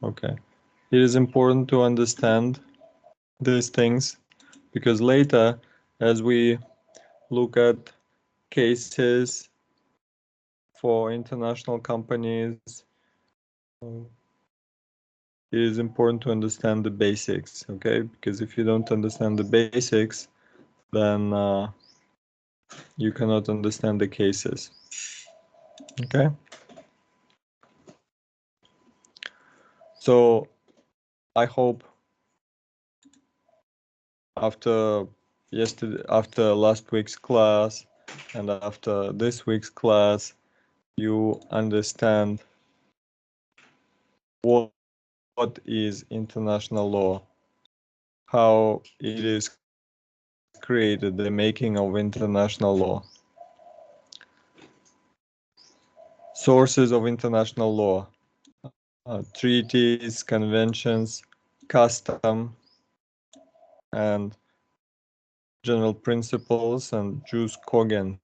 Okay. It is important to understand these things because later, as we look at cases for international companies, it is important to understand the basics, okay? Because if you don't understand the basics, then you cannot understand the cases, okay? So I hope after last week's class and after this week's class, you understand what is international law, how it is created, the making of international law, sources of international law, treaties, conventions, custom, and general principles and jus cogens.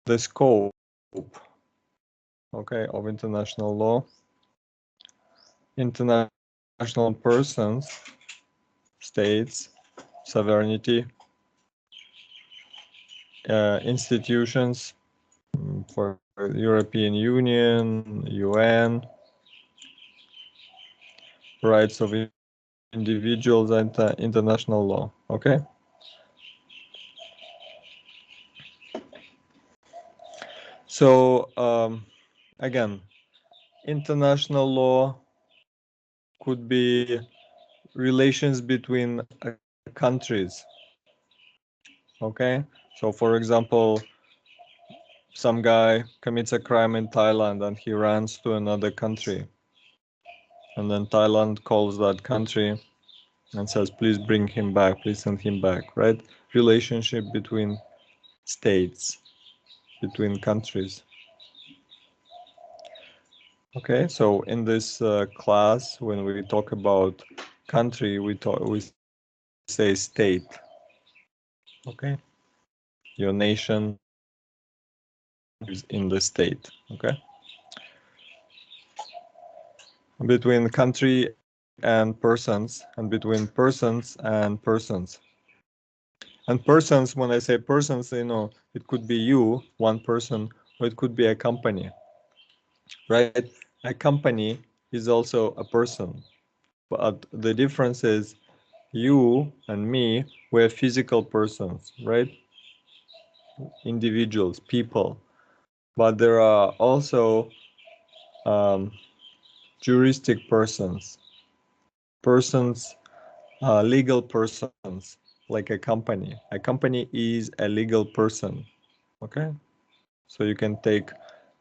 The scope, okay, of international law, international persons, states, sovereignty, institutions, for European Union, UN, rights of individuals, and international law, okay? So again, international law could be relations between countries, okay? So for example, some guy commits a crime in Thailand and he runs to another country. And then Thailand calls that country and says, please bring him back, please send him back, right? Relationship between states, between countries. Okay, so in this class, when we talk about country, we say state. Okay, your nation is in the state. Okay, between country and persons, and between persons and persons. And persons, when I say persons, you know, it could be you, one person, or it could be a company, right? A company is also a person, but the difference is you and me, we're physical persons, right? Individuals, people. But there are also juristic persons, legal persons, like a company. A company is a legal person, okay? So you can take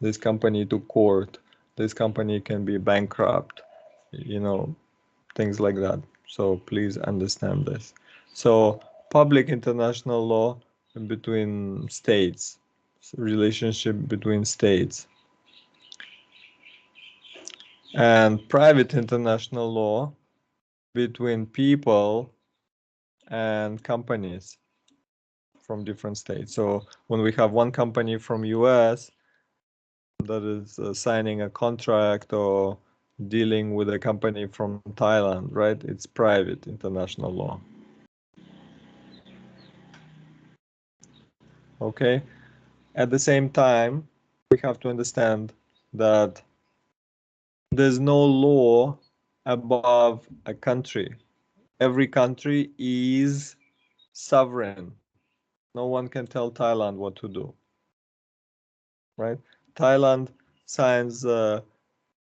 this company to court. This company can be bankrupt, you know, things like that. So please understand this. So public international law between states, relationship between states. And private international law between people and companies from different states. So when we have one company from US that is signing a contract or dealing with a company from Thailand, right? It's private international law. Okay. At the same time, we have to understand that there's no law above a country. Every country is sovereign. No one can tell Thailand what to do, right? Thailand signs a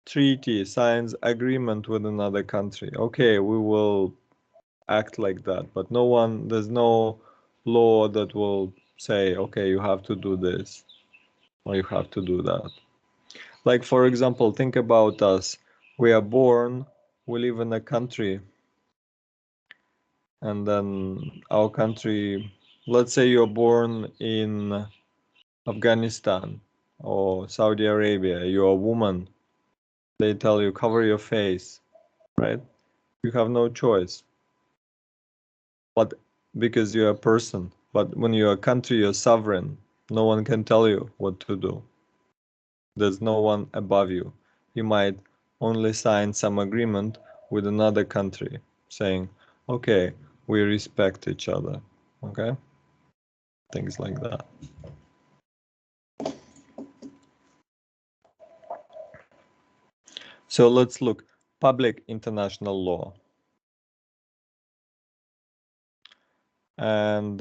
treaty, signs agreement with another country. Okay, we will act like that, but there's no law that will say, okay, you have to do this or you have to do that. Like, for example, think about us. We are born, we live in a country, and then our country, let's say you're born in Afghanistan or Saudi Arabia, you're a woman, they tell you cover your face, right? You have no choice. But because you're a person, but when you're a country, you're sovereign. No one can tell you what to do. There's no one above you. You might only sign some agreement with another country saying, okay, we respect each other, okay? Things like that. So let's look, public international law. And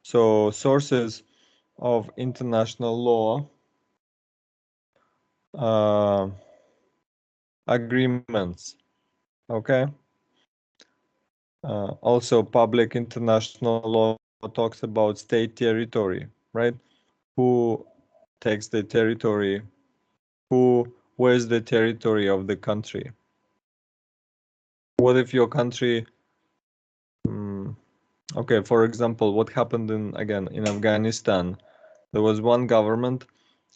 so sources of international law, agreements, okay? Also, public international law talks about state territory, right? Who takes the territory? Where's the territory of the country? What if your country, okay, for example, what happened in Afghanistan? There was one government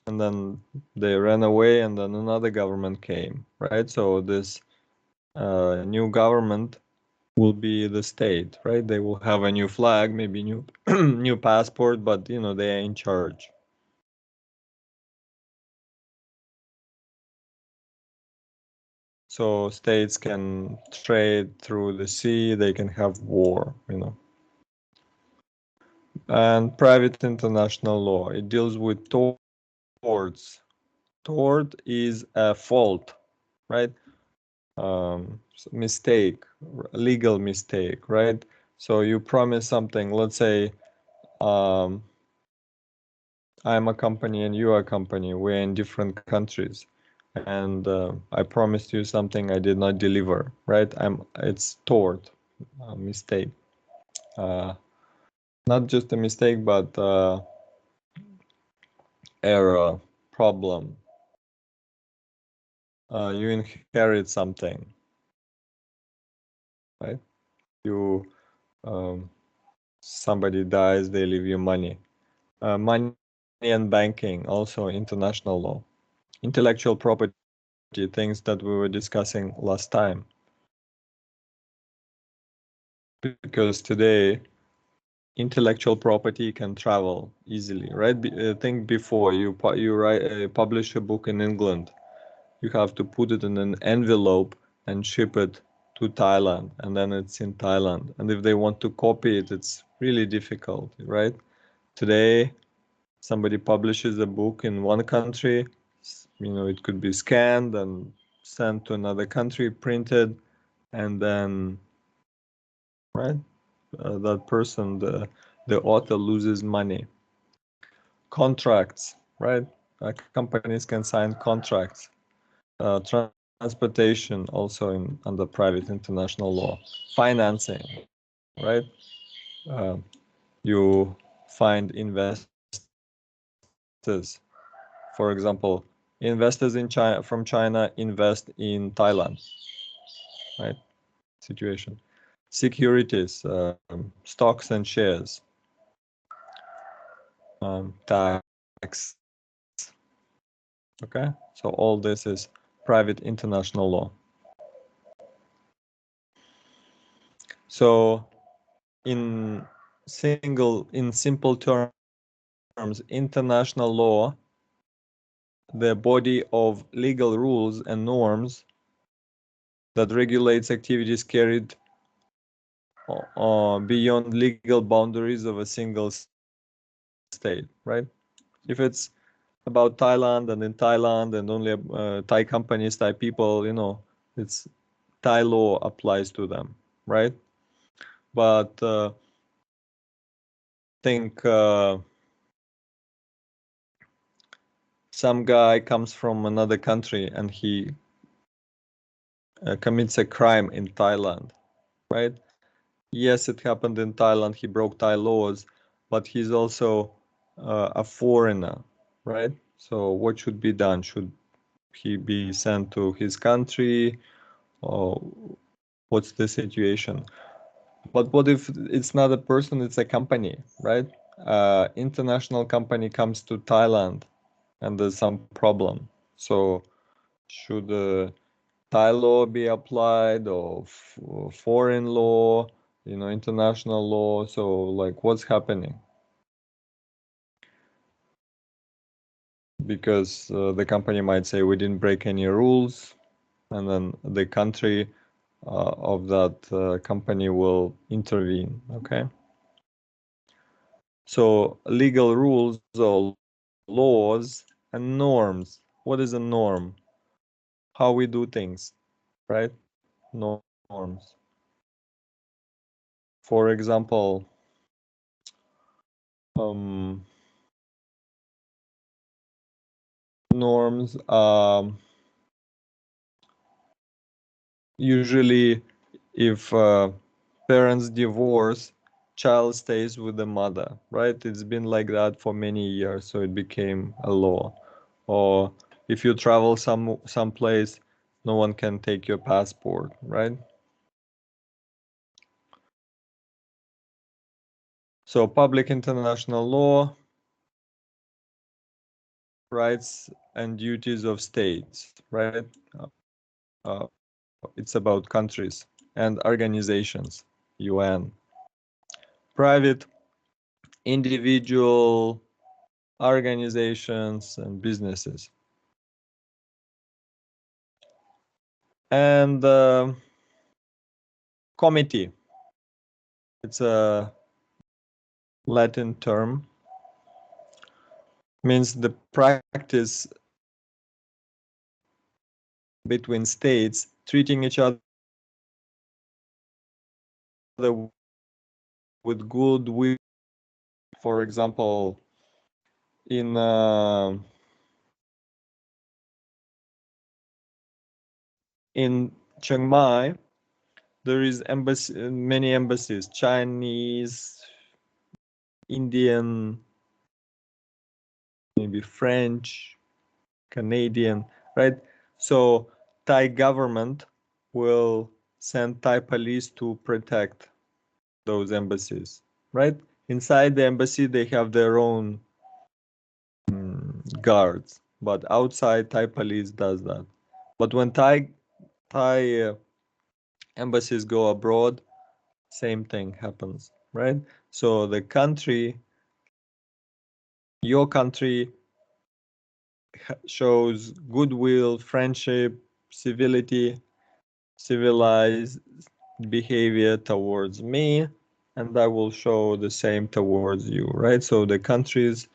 and then they ran away and then another government came, right? So this new government will be the state, right? They will have a new flag, maybe new new passport, but you know, they are in charge. So states can trade through the sea, they can have war, you know. And private international law, it deals with torts. Tort is a fault, right? Mistake, legal mistake, right? So you promise something, let's say I'm a company and you are a company, we're in different countries, and I promised you something I did not deliver, right? It's tort, a mistake. Not just a mistake, but error, problem. You inherit something, right? You somebody dies, they leave you money. Money and banking, also international law. Intellectual property, things that we were discussing last time. Because today, intellectual property can travel easily, right? Think before you publish a book in England, you have to put it in an envelope and ship it to Thailand, and then it's in Thailand. And if they want to copy it, it's really difficult, right? Today, somebody publishes a book in one country, you know, it could be scanned and sent to another country, printed, and then, right, that person, the author loses money. Contracts, right? Companies can sign contracts. Transportation, also under private international law. Financing, right? You find investors. For example, investors in China from China invest in Thailand, right? Situation. Securities, stocks and shares, tax. Okay, so all this is private international law. So in simple terms, international law, the body of legal rules and norms that regulates activities carried beyond legal boundaries of a single state, right? If it's about Thailand and in Thailand and only Thai companies, Thai people, you know, it's Thai law applies to them, right? But think some guy comes from another country and he commits a crime in Thailand, right? Yes, it happened in Thailand. He broke Thai laws, but he's also a foreigner, right? So what should be done? Should he be sent to his country, or what's the situation? But what if it's not a person, it's a company, right? International company comes to Thailand and there's some problem. So should Thai law be applied or foreign law, you know, international law? So like what's happening? Because the company might say we didn't break any rules. and then the country of that company will intervene. Okay. So legal rules or laws and norms. What is a norm? How we do things, right? Norms. For example, norms usually if parents divorce, child stays with the mother, right? It's been like that for many years, so it became a law. Or if you travel someplace, no one can take your passport, right? So public international law, rights and duties of states, right? Uh, it's about countries and organizations, UN. Private, individual, organizations and businesses. And committee, it's a Latin term, means the practice between states treating each other with goodwill. For example, in Chiang Mai, there is many embassies, Chinese, Indian, maybe French, Canadian, right? So Thai government will send Thai police to protect those embassies, right? Inside the embassy, they have their own guards, but outside Thai police does that. But when Thai embassies go abroad, same thing happens, right? So the country, your country shows goodwill, friendship, civility, civilized behavior towards me, and I will show the same towards you, right? So the countries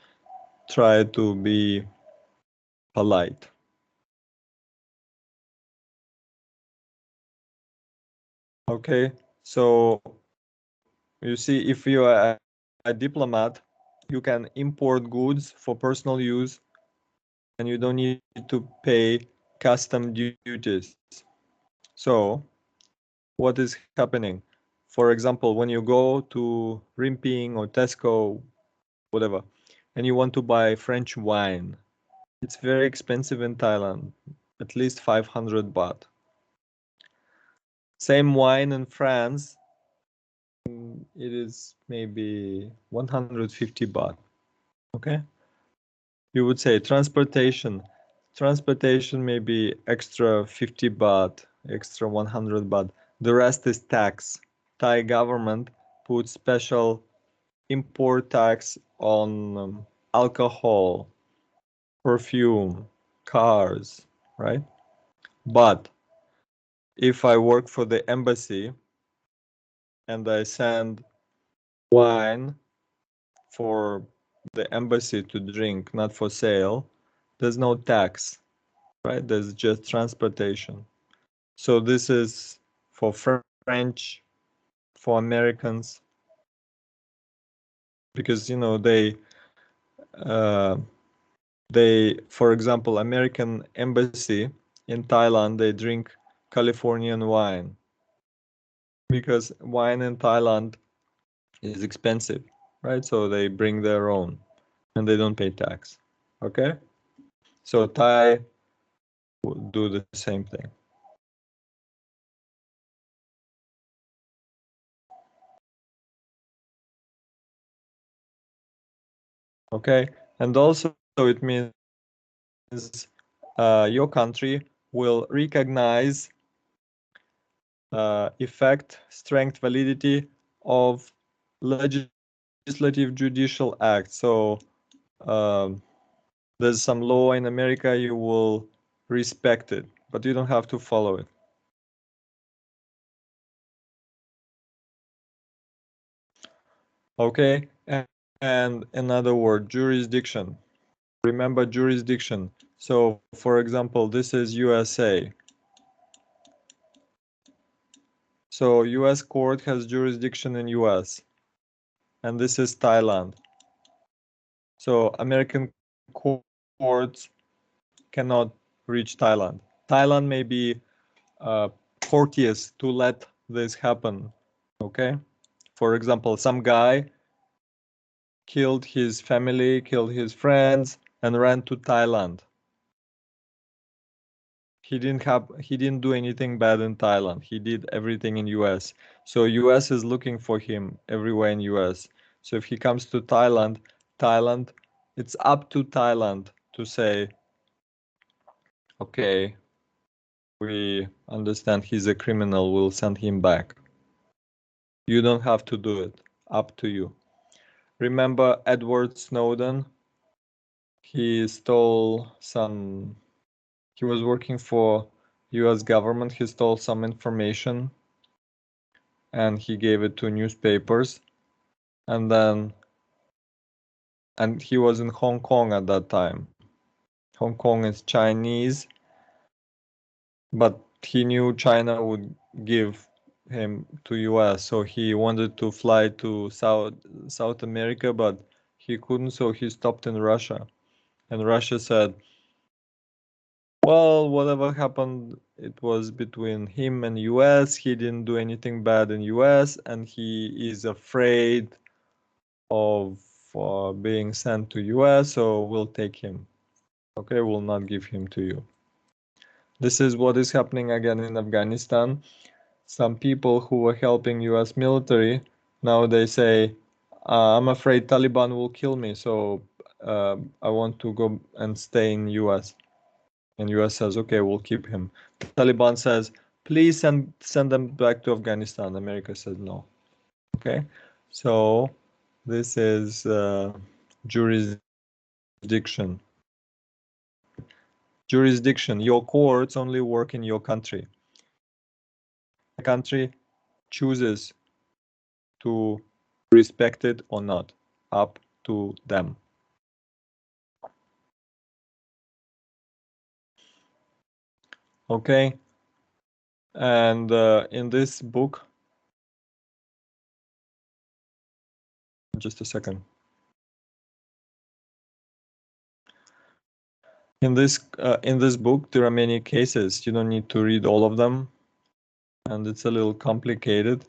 try to be polite. Okay, so you see, if you are a diplomat, you can import goods for personal use and you don't need to pay custom duties. So what is happening? For example, when you go to Rimping or Tesco, whatever, and you want to buy French wine, it's very expensive in Thailand, at least 500 baht. Same wine in France, it is maybe 150 baht. Okay. You would say transportation. Transportation may be extra 50 baht, extra 100 baht. The rest is tax. Thai government puts special import tax on alcohol, perfume, cars, right? But if I work for the embassy and I send wine for the embassy to drink, not for sale, there's no tax, right? There's just transportation. So this is for French, for Americans, because you know for example, American embassy in Thailand, they drink Californian wine because wine in Thailand is expensive, right? So they bring their own and they don't pay tax. Okay, so Thai would do the same thing. Okay, and also it means your country will recognize effect, strength, validity of legislative judicial acts. So there's some law in America, you will respect it, but you don't have to follow it. Okay, and another word, jurisdiction. Remember jurisdiction. So, for example, this is USA. So, US court has jurisdiction in US, and this is Thailand. So, American courts cannot reach Thailand. Thailand may be courteous to let this happen. Okay, for example, some guy killed his family, killed his friends, and ran to Thailand. He didn't do anything bad in Thailand. He did everything in US. So US is looking for him everywhere in US. So if he comes to Thailand, it's up to Thailand to say, okay, we understand he's a criminal, we'll send him back. You don't have to do it. Up to you. Remember Edward Snowden? He stole some, he was working for US government, he stole some information and he gave it to newspapers. And he was in Hong Kong at that time. Hong Kong is Chinese, but he knew China would give him to US, so he wanted to fly to South America, but he couldn't, so he stopped in Russia. And Russia said, well, whatever happened, it was between him and US. He didn't do anything bad in US, and he is afraid of being sent to US, so we'll take him. Okay, we'll not give him to you. This is what is happening again in Afghanistan. Some people who were helping US military, now they say, I'm afraid Taliban will kill me, so I want to go and stay in US. And US says, okay, we'll keep him. Taliban says, please send them back to Afghanistan. America says no. Okay, so this is jurisdiction. Jurisdiction, your courts only work in your country. The country chooses to respect it or not, up to them. Okay, and in this book, just a second. In this book, there are many cases. You don't need to read all of them, and it's a little complicated.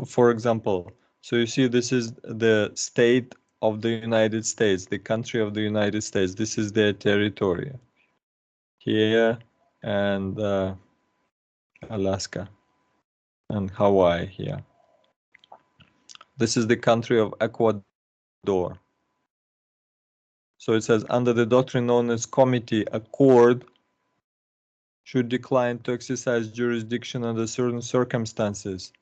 For example, so you see, this is the state of the United States, the country of the United States. This is their territory here, and Alaska and Hawaii here. This is the country of Ecuador. So it says, under the doctrine known as comity, a court should decline to exercise jurisdiction under certain circumstances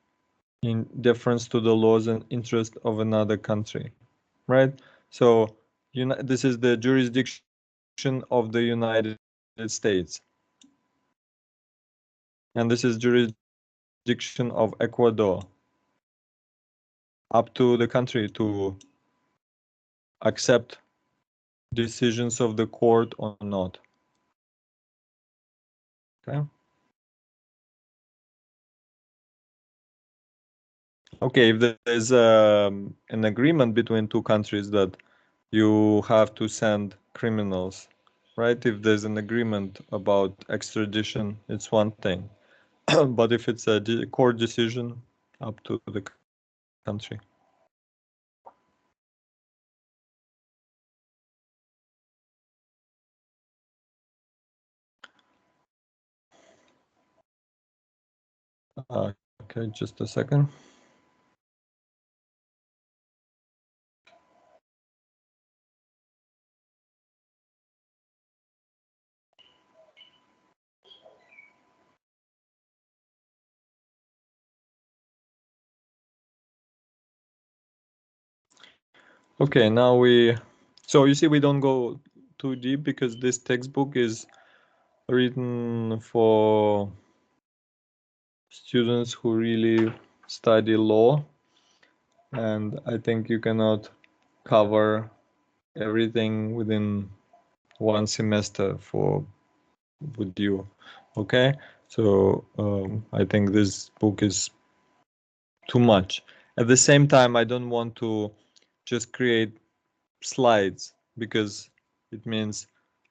in deference to the laws and interest of another country, right? So this is the jurisdiction of the United States. And this is jurisdiction of Ecuador. Up to the country to accept decisions of the court or not. Okay. Okay, if there's an agreement between two countries that you have to send criminals, right? If there's an agreement about extradition, it's one thing. But if it's a court decision, up to the country. Okay, just a second. Okay, now so you see, we don't go too deep because this textbook is written for students who really study law, and I think you cannot cover everything within one semester with you. Okay, so I think this book is too much. At the same time, I don't want to just create slides, because it means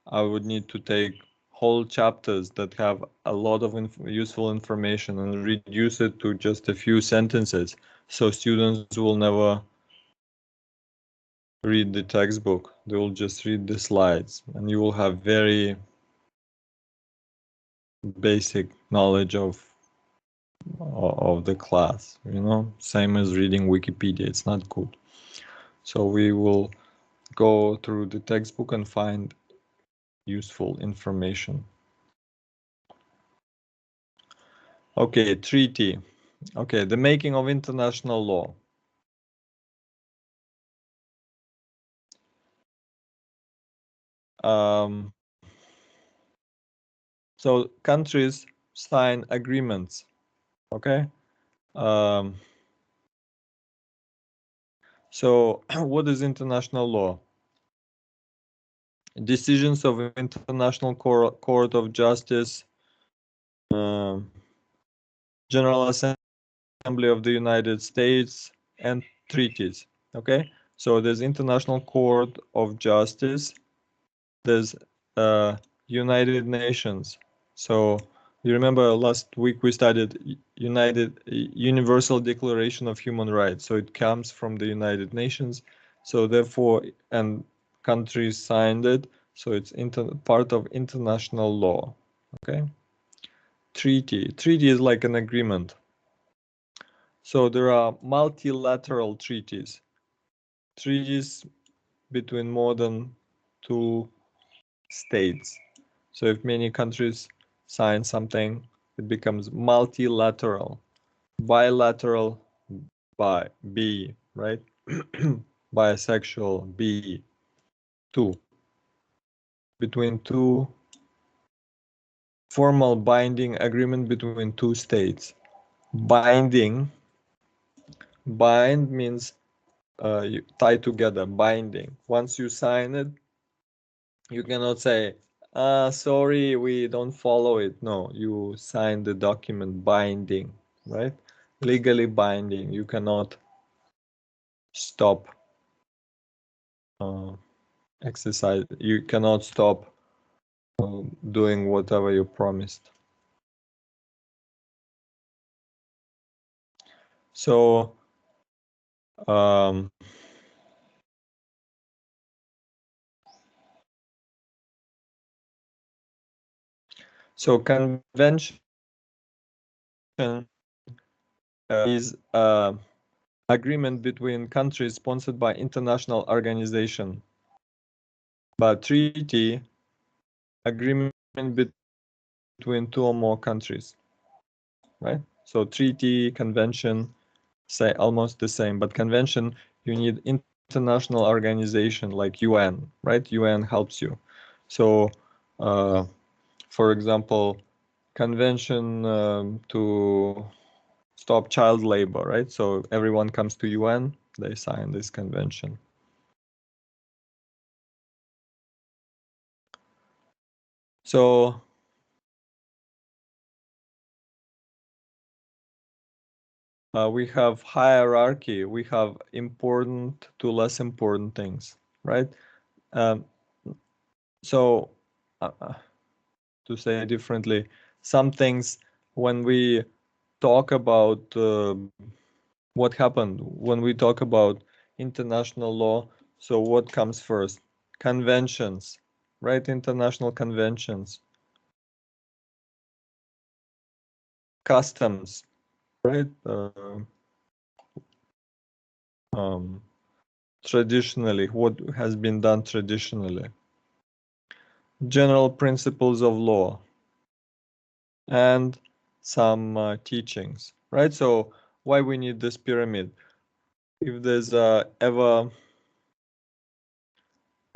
I would need to take whole chapters that have a lot of useful information and reduce it to just a few sentences, so students will never read the textbook. They will just read the slides, and you will have very basic knowledge of the class, same as reading Wikipedia. It's not good. So we will go through the textbook and find useful information. Okay, treaty. Okay, the making of international law. So countries sign agreements. Okay. So what is international law? Decisions of International Court of Justice, General Assembly of the United States, and treaties. Okay, so there's International Court of Justice, there's United Nations. So you remember last week we studied Universal Declaration of Human Rights. So it comes from the United Nations. So therefore, and countries signed it. So it's part of international law. Okay. Treaty is like an agreement. So there are multilateral treaties between more than two states. So if many countries sign something, it becomes multilateral. Bilateral, B, right? Bisexual, B, two. Between two, formal binding agreement between two states. Bind means you tie together, binding. Once you sign it, you cannot say, sorry, we don't follow it. No, you sign the document, binding, right? Legally binding. You cannot stop exercise. You cannot stop doing whatever you promised. So convention is agreement between countries sponsored by international organization. But treaty, agreement between two or more countries, right? So treaty, convention, say almost the same, but convention, you need international organization like UN, right? UN helps you. So, for example, convention to stop child labor, right? So everyone comes to UN, they sign this convention. So we have hierarchy, we have important to less important things, right? So to say differently, some things, when we talk about what happened, when we talk about international law, so what comes first? Conventions, right? International conventions. Customs, right? Traditionally, what has been done traditionally. General principles of law and some teachings, right? So why we need this pyramid? If there's ever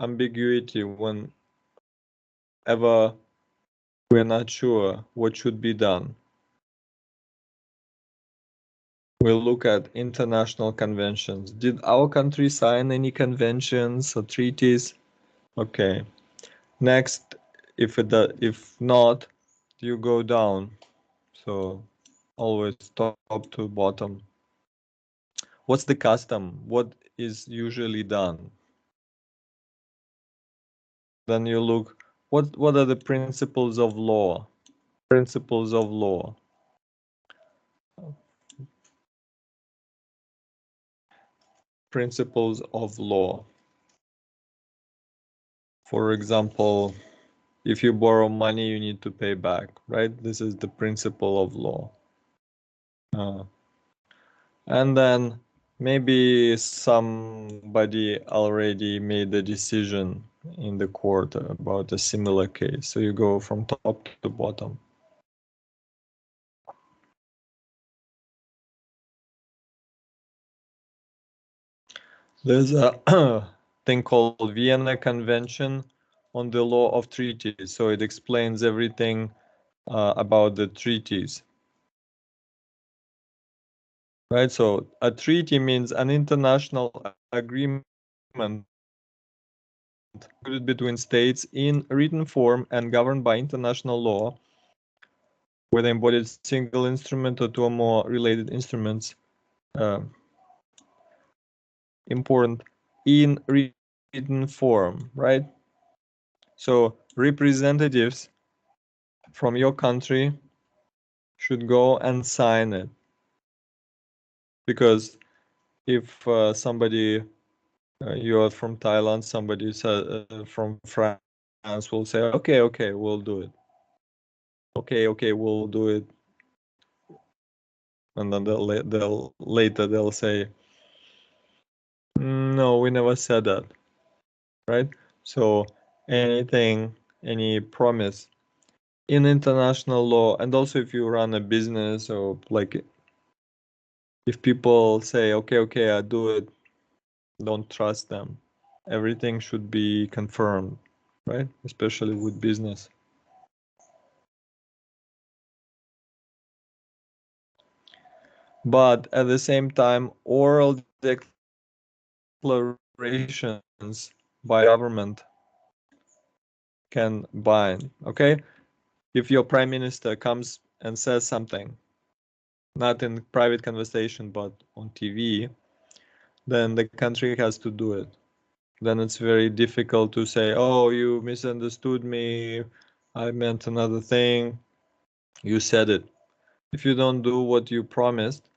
ambiguity, whenever we're not sure what should be done. We'll look at international conventions. Did our country sign any conventions or treaties? Okay. Next, if not, you go down. So always top to bottom. What's the custom? What is usually done? Then you look, what are the principles of law? Principles of law. Principles of law. For example, if you borrow money, you need to pay back, right? This is the principle of law. And then maybe somebody already made a decision in the court about a similar case. So you go from top to bottom. There's a thing called Vienna Convention on the Law of Treaties. So it explains everything about the treaties. Right, so a treaty means an international agreement between states in written form and governed by international law, whether embodied single instrument or two or more related instruments. Important in written form, right? So representatives from your country should go and sign it, because if somebody you're from Thailand, somebody from France will say, okay, we'll do it. Okay, we'll do it. And then they'll say, no, we never said that, right? So anything, any promise in international law, and also if you run a business, or like if people say, okay, I do it, don't trust them. Everything should be confirmed, right? Especially with business. But at the same time, oral declarations by government can bind, okay? If your prime minister comes and says something, not in private conversation, but on TV, then the country has to do it. Then it's very difficult to say, oh, you misunderstood me, I meant another thing, you said it. If you don't do what you promised,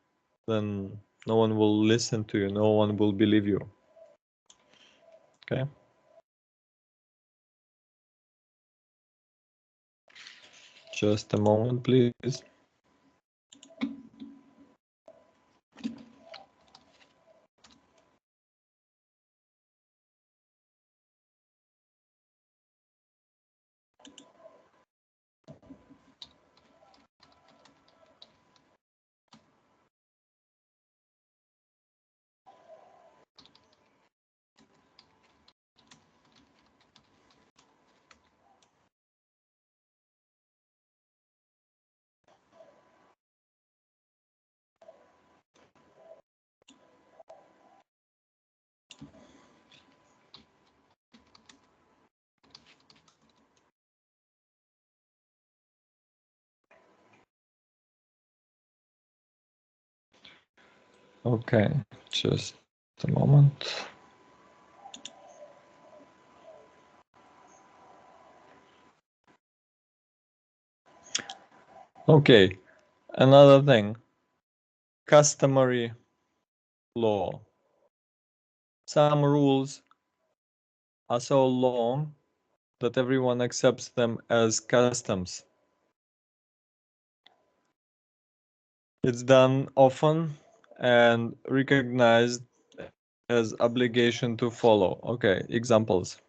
then no one will listen to you, no one will believe you. Okay? Just a moment, please. Okay, just a moment. Okay, another thing, customary law. Some rules are so long that everyone accepts them as customs. It's done often and recognized as obligation to follow. Okay, examples.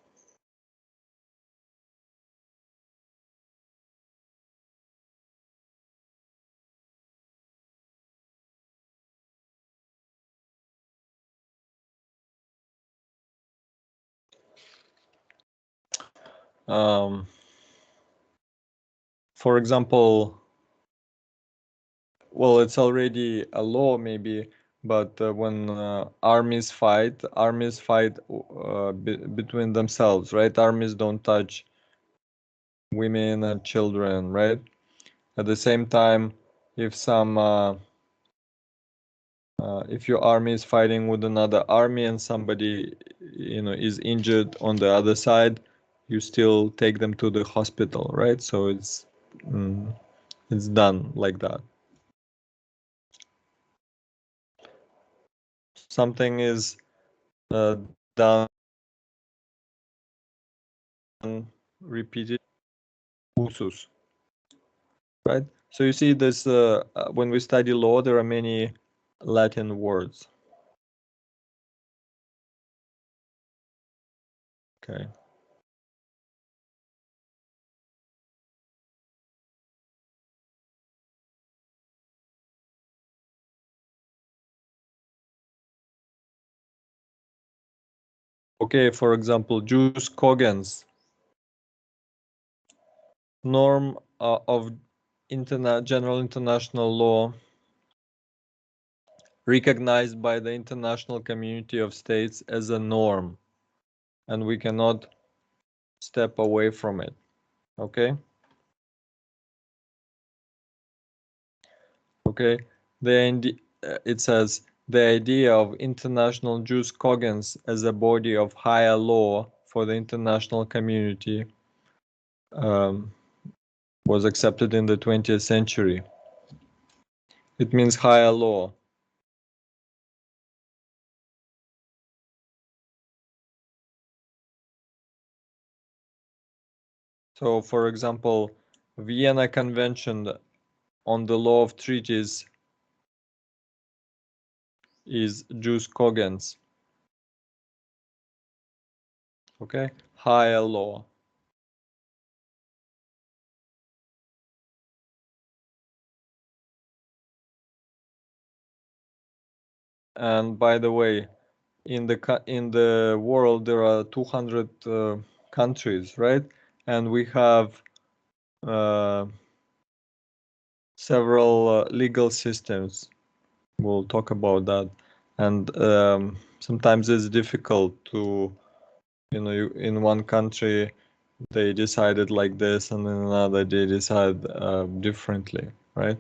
Um, for example, well, it's already a law maybe, but when armies fight between themselves, right? Armies don't touch women and children, right? At the same time, if if your army is fighting with another army and somebody, is injured on the other side, you still take them to the hospital, right? So it's done like that. Something is done repeated, usus, right? So you see this, when we study law, there are many Latin words. Okay. Okay, for example, jus cogens, norm of general international law recognized by the international community of states as a norm, and we cannot step away from it. Okay? Okay, it says the idea of international jus cogens as a body of higher law for the international community was accepted in the 20th century. It means higher law. So, for example, Vienna Convention on the Law of Treaties is jus cogens. Okay, higher law. And by the way, in the world there are 200 countries, right? And we have several legal systems. We'll talk about that. And sometimes it's difficult to, in one country they decided like this, and in another they decide differently, right?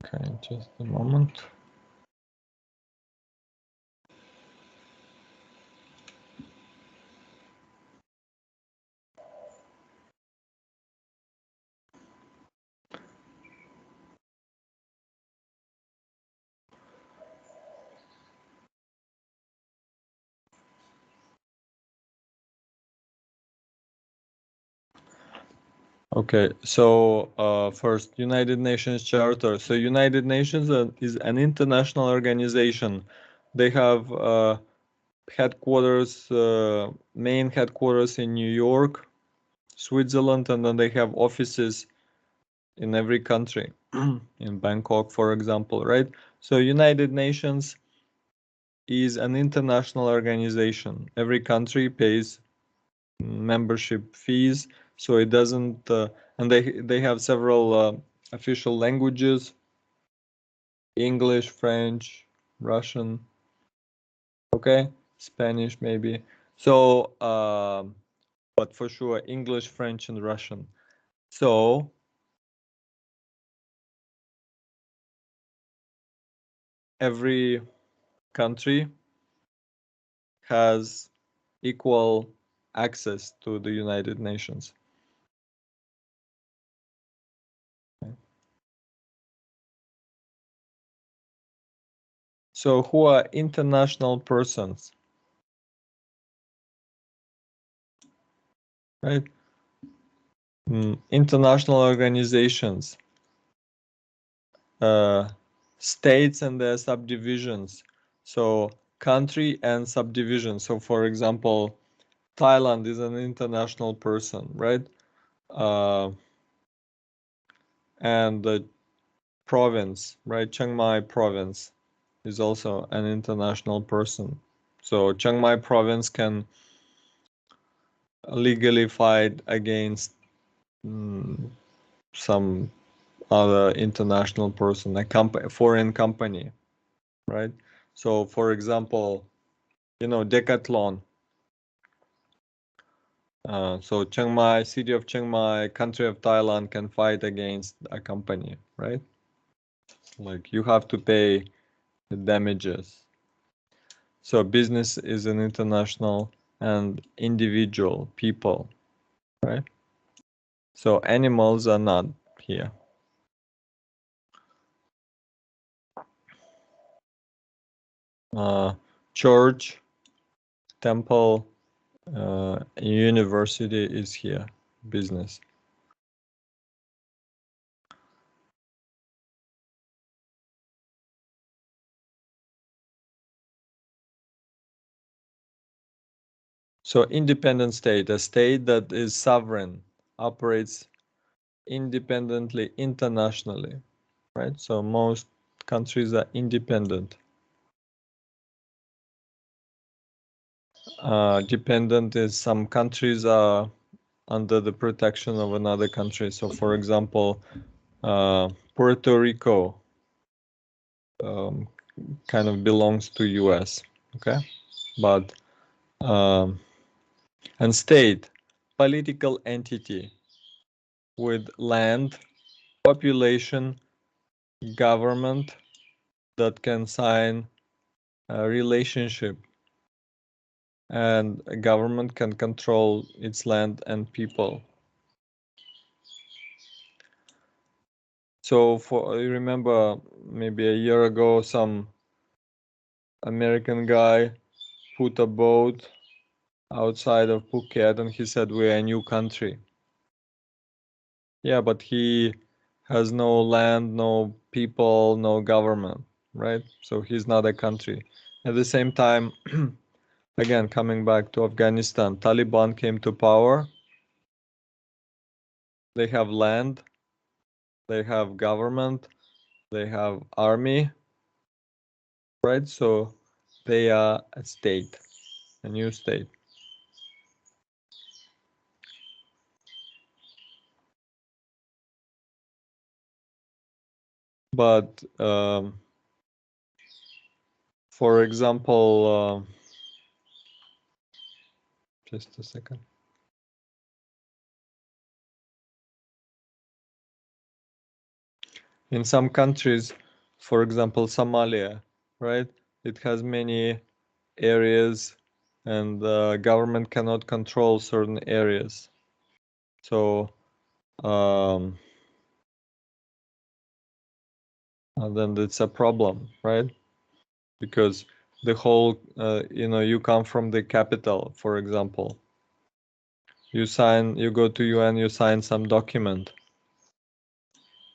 Okay, just a moment. Okay, so first, United Nations Charter. So United Nations is an international organization. They have headquarters, main headquarters in New York, Switzerland, and then they have offices in every country, in Bangkok, for example, right? So United Nations is an international organization. Every country pays membership fees, so it doesn't and they have several official languages: English, French, Russian, okay, Spanish maybe. So but for sure English, French, and Russian. So every country has equal access to the United Nations. So who are international persons? Right? International organizations, states and their subdivisions. So country and subdivision. So for example, Thailand is an international person, right? And the province, right? Chiang Mai province is also an international person. So Chiang Mai province can legally fight against some other international person, a foreign company, right? So for example, Decathlon. So Chiang Mai, city of Chiang Mai, country of Thailand can fight against a company, right? Like you have to pay the damages. So business is an international and individual people, right? So animals are not here. Church, temple, university is here, business. So independent state, a state that is sovereign, operates independently internationally, right? So most countries are independent. Dependent is some countries are under the protection of another country. So for example, Puerto Rico kind of belongs to US, okay? But and state, political entity with land, population, government that can sign a relationship, and a government can control its land and people. So you remember maybe a year ago, some American guy put a boat outside of Phuket and he said we're a new country. Yeah, but he has no land, no people, no government, right? So he's not a country. At the same time, again, coming back to Afghanistan, Taliban came to power. They have land, they have government, they have army, right? So they are a state, a new state. But for example, just a second. In some countries, for example, Somalia, right? It has many areas and the government cannot control certain areas. So then it's a problem, right? Because the whole, you come from the capital, for example. You go to UN, you sign some document.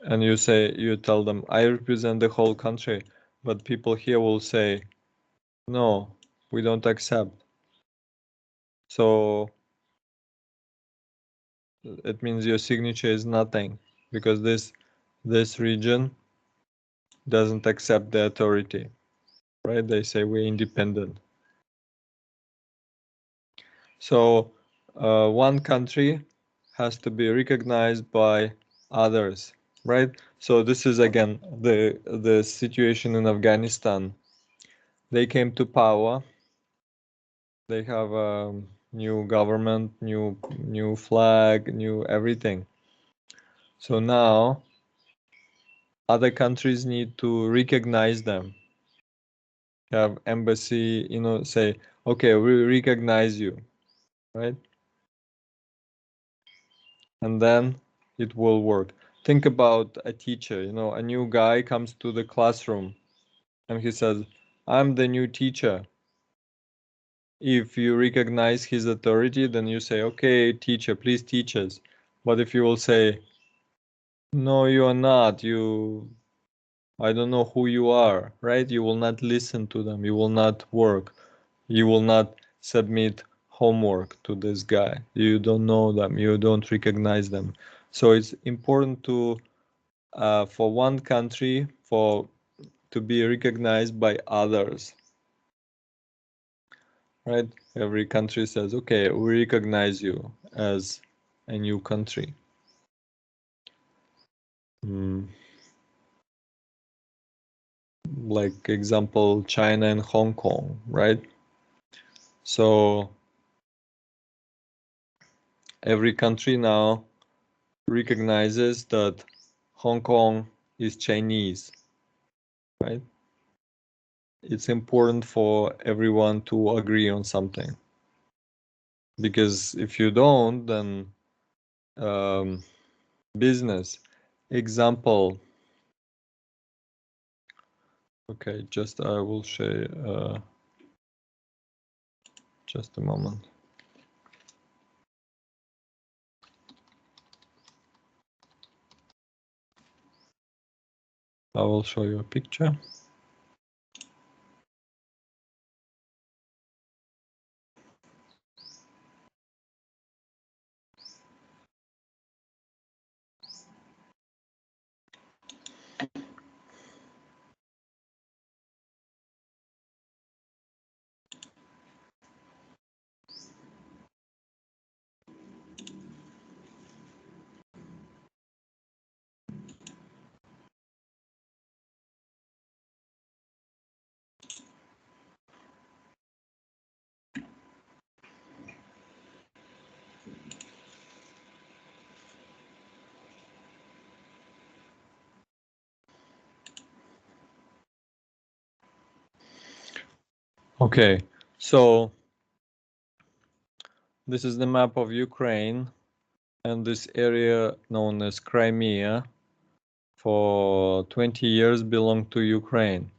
And you tell them, I represent the whole country. But people here will say, no, we don't accept. So it means your signature is nothing because this region doesn't accept the authority, right? They say we're independent. So one country has to be recognized by others, right? So this is again the situation in Afghanistan. They came to power. They have a new government, new flag, new everything. So now other countries need to recognize them. Have embassy, say, okay, we recognize you, right? And then it will work. Think about a teacher, a new guy comes to the classroom and he says, I'm the new teacher. If you recognize his authority, then you say, okay, teacher, please teach us. But if you will say, no, you are not, I don't know who you are, right? You will not listen to them. You will not work. You will not submit homework to this guy. You don't know them. You don't recognize them. So it's important to, for one country, to be recognized by others, right? Every country says, okay, we recognize you as a new country. Like example, China and Hong Kong, right? So every country now recognizes that Hong Kong is Chinese, right? It's important for everyone to agree on something, because if you don't, then business. Example. Okay, just I will share. Just a moment. I will show you a picture. Okay, so this is the map of Ukraine, and this area known as Crimea for 20 years belonged to Ukraine.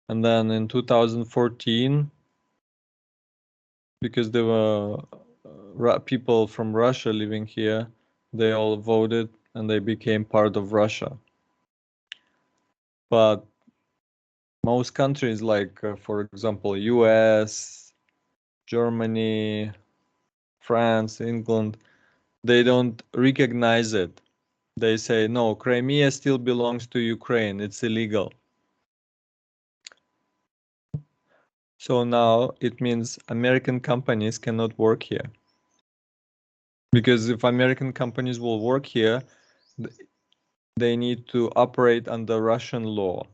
And then in 2014, because there were people from Russia living here, they all voted and they became part of Russia. But most countries, like for example, US, Germany, France, England, they don't recognize it. They say, no, Crimea still belongs to Ukraine. It's illegal. So now it means American companies cannot work here. Because if American companies will work here, they need to operate under Russian law.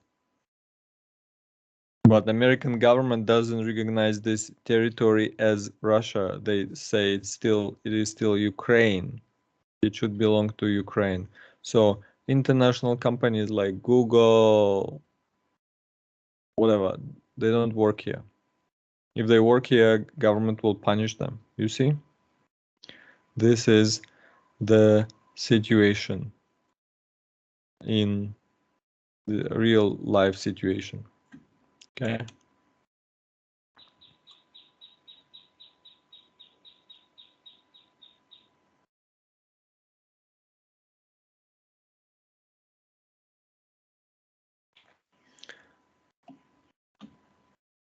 But the American government doesn't recognize this territory as Russia. They say it is still Ukraine. It should belong to Ukraine. So international companies like Google, whatever, they don't work here. If they work here, government will punish them. You see? This is the situation in the real life situation. Okay.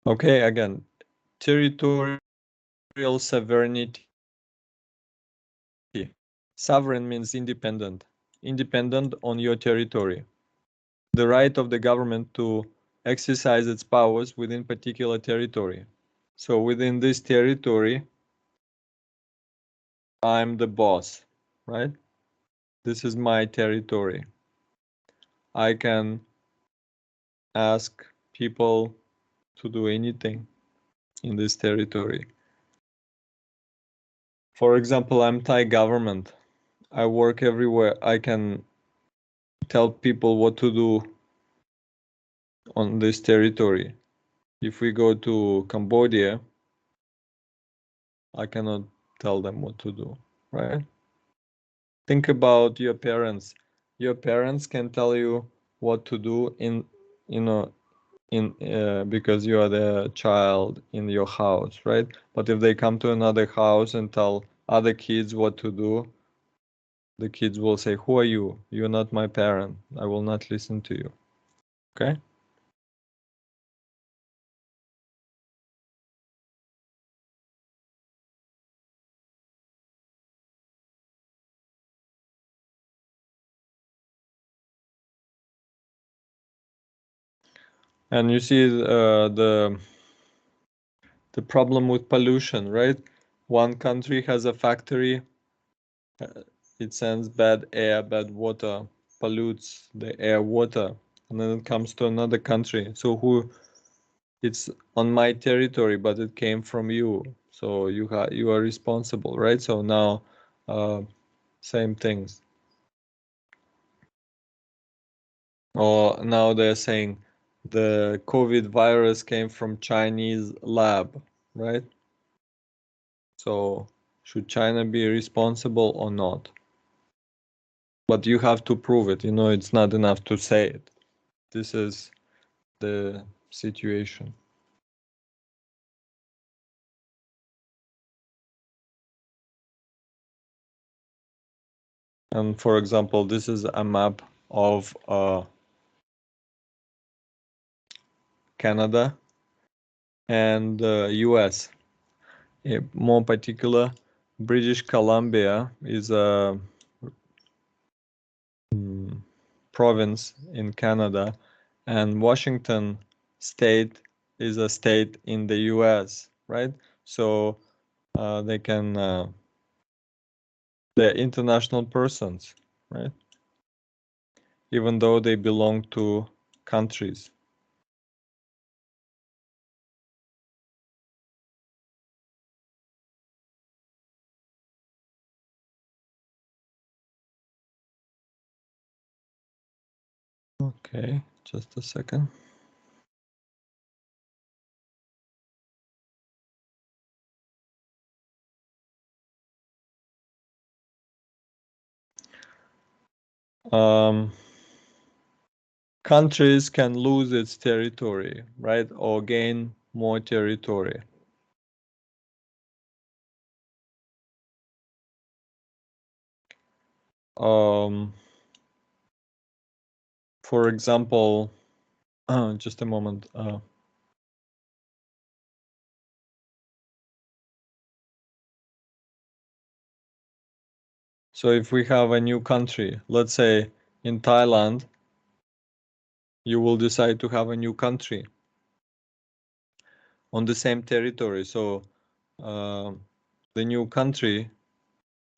Okay, again, territorial sovereignty. Sovereign means independent. Independent on your territory. The right of the government to exercise its powers within particular territory. So within this territory, I'm the boss, right? This is my territory. I can ask people to do anything in this territory. For example, I'm Thai government. I work everywhere. I can tell people what to do on this territory. If we go to Cambodia, I cannot tell them what to do, right? Think about your parents. Your parents can tell you what to do because you are the child in your house, right? But if they come to another house and tell other kids what to do, the kids will say, who are you? You're not my parent. I will not listen to you. Okay? And you see the problem with pollution, right? One country has a factory, it sends bad air, bad water, pollutes the air, water, and then it comes to another country. So who it's on my territory, but it came from you, so you are responsible, right? So now, same things. Or now they're saying the COVID virus came from Chinese lab, right? So should China be responsible or not? But you have to prove it. It's not enough to say it. This is the situation. And for example, this is a map of Canada and US. More particular, British Columbia is a province in Canada, and Washington state is a state in the US, right? So they're international persons, right? Even though they belong to countries. Okay, just a second. Countries can lose its territory, right, or gain more territory. For example, just a moment. So if we have a new country, let's say in Thailand, you will decide to have a new country on the same territory. So the new country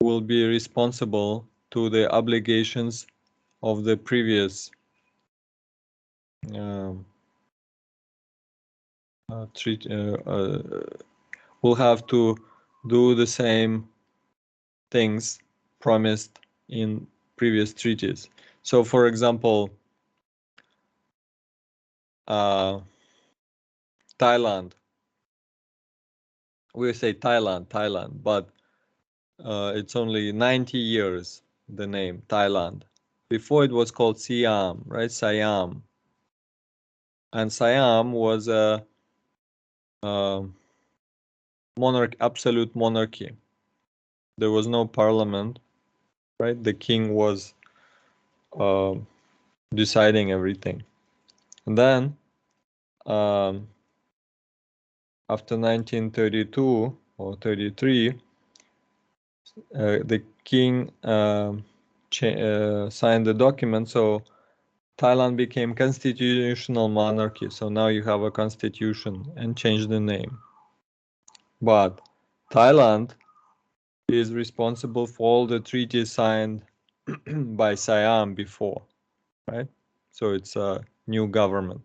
will be responsible to the obligations of the previous treat. Will have to do the same things promised in previous treaties. So, for example, Thailand. We say Thailand, but it's only 90 years, the name Thailand. Before it was called Siam, right? Siam. And Siam was a absolute monarchy. There was no parliament, right? The king was uh, deciding everything. And then after 1932 or 33, the king signed the document, so Thailand became constitutional monarchy. So now you have a constitution and changed the name. But Thailand is responsible for all the treaties signed by Siam before, right? So it's a new government,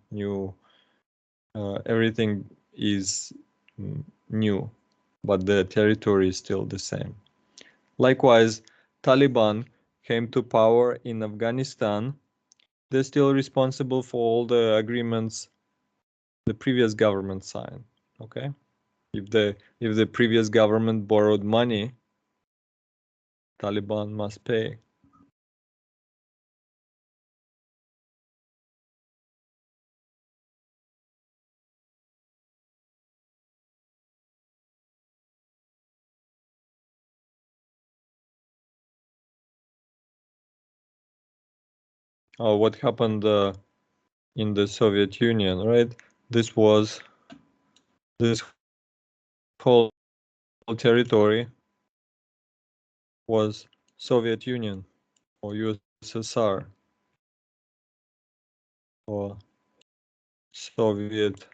everything is new, but the territory is still the same. Likewise, Taliban came to power in Afghanistan. They're still responsible for all the agreements the previous government signed. Okay, if the previous government borrowed money, Taliban must pay. what happened in the Soviet Union, right? This whole territory was Soviet Union or USSR or Soviet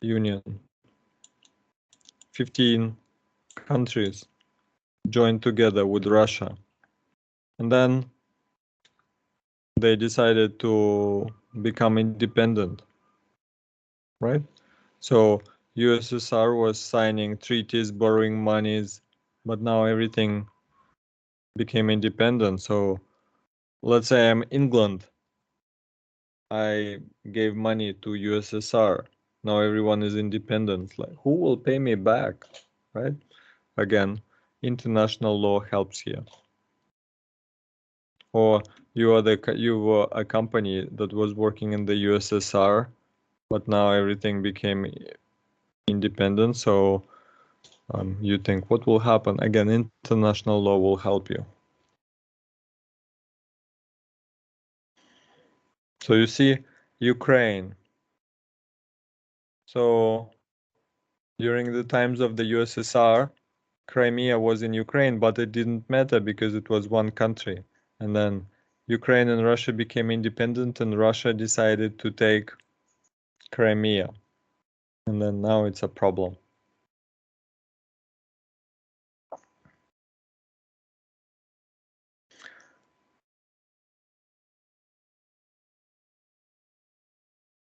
Union. 15 countries joined together with Russia. And then they decided to become independent, right? So USSR was signing treaties, borrowing monies, but now everything became independent. So let's say I'm England. I gave money to USSR. Now everyone is independent. Like, who will pay me back, right? Again, international law helps here. Or you were a company that was working in the USSR, but now everything became independent. So you think what will happen? Again, international law will help you. So you see, Ukraine. So during the times of the USSR, Crimea was in Ukraine, but it didn't matter because it was one country. And then Ukraine and Russia became independent, and Russia decided to take Crimea. And then now it's a problem.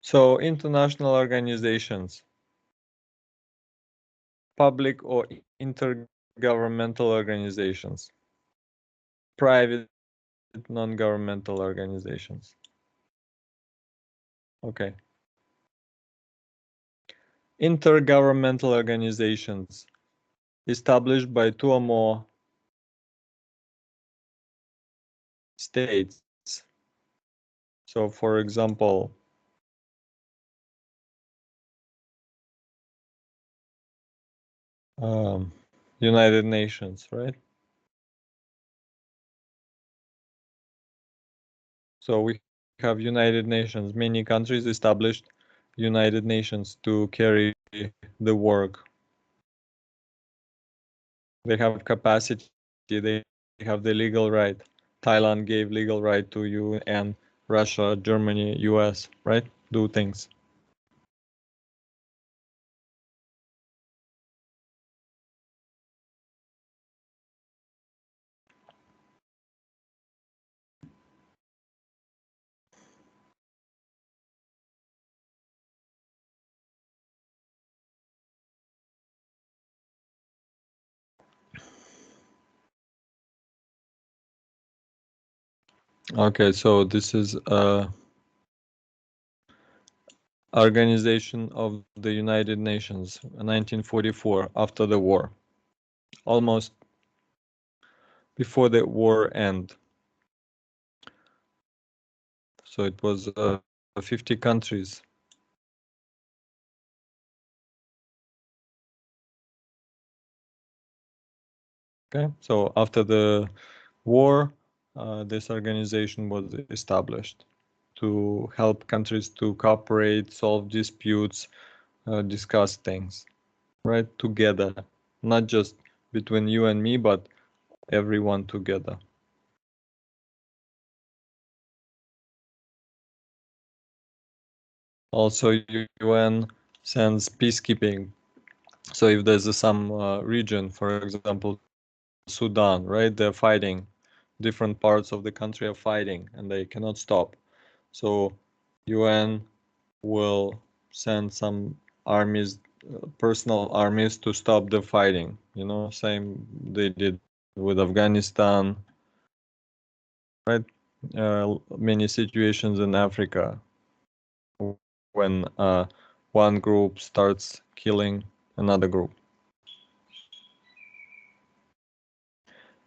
So international organizations, public or intergovernmental organizations, private non-governmental organizations. Okay. Intergovernmental organizations established by 2 or more states. So for example, United Nations, right? So we have United Nations, many countries established United Nations to carry the work. They have capacity, they have the legal right. Thailand gave legal right to UN, Russia, Germany, US, right? Do things. Okay, so this is Organization of the United Nations, 1944, after the war, almost before the war end. So it was 50 countries. Okay, so after the war, this organization was established to help countries to cooperate, solve disputes, discuss things, right? Together, not just between you and me, but everyone together. Also, UN sends peacekeeping. So if there's some region, for example, Sudan, right? They're fighting. Different parts of the country are fighting and they cannot stop. So UN will send some armies, personal armies to stop the fighting. You know, same they did with Afghanistan, right? Many situations in Africa when one group starts killing another group.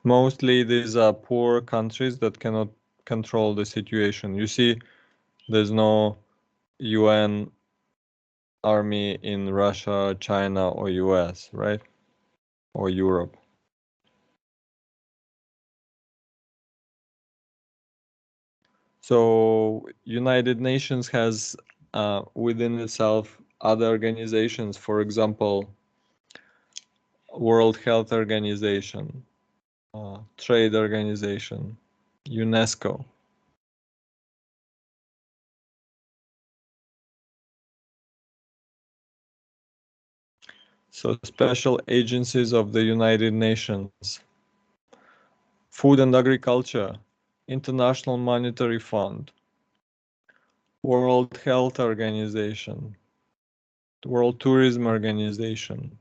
Mostly these are poor countries that cannot control the situation. You see, there's no UN army in Russia, China, or US, right? Or Europe. So United Nations has within itself other organizations, for example, World Health Organization, Trade Organization, UNESCO. So special agencies of the United Nations, Food and Agriculture, International Monetary Fund, World Health Organization, World Tourism Organization,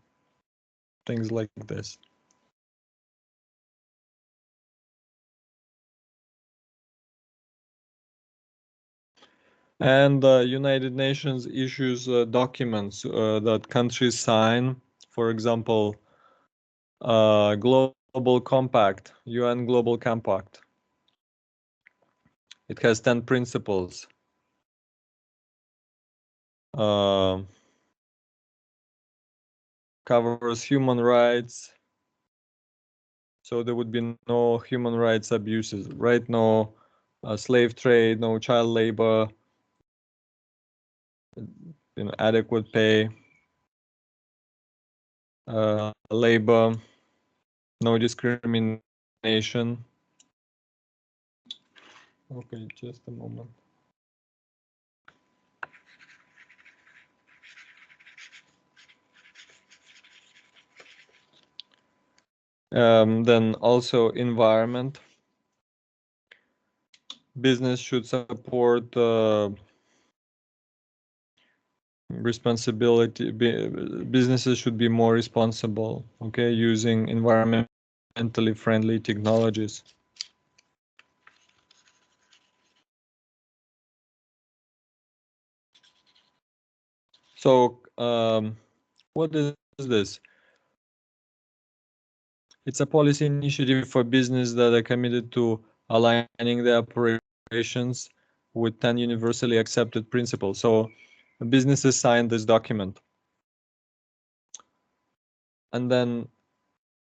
things like this. And the United Nations issues documents that countries sign. For example, Global Compact, UN Global Compact. It has 10 principles. Covers human rights. So there would be no human rights abuses, right? No slave trade, no child labor, adequate pay, labor, no discrimination. Okay, just a moment. Then also environment. Business should support responsibility. Businesses should be more responsible, okay, using environmentally friendly technologies. So what is this? It's a policy initiative for business that are committed to aligning their operations with 10 universally accepted principles. So businesses sign this document. And then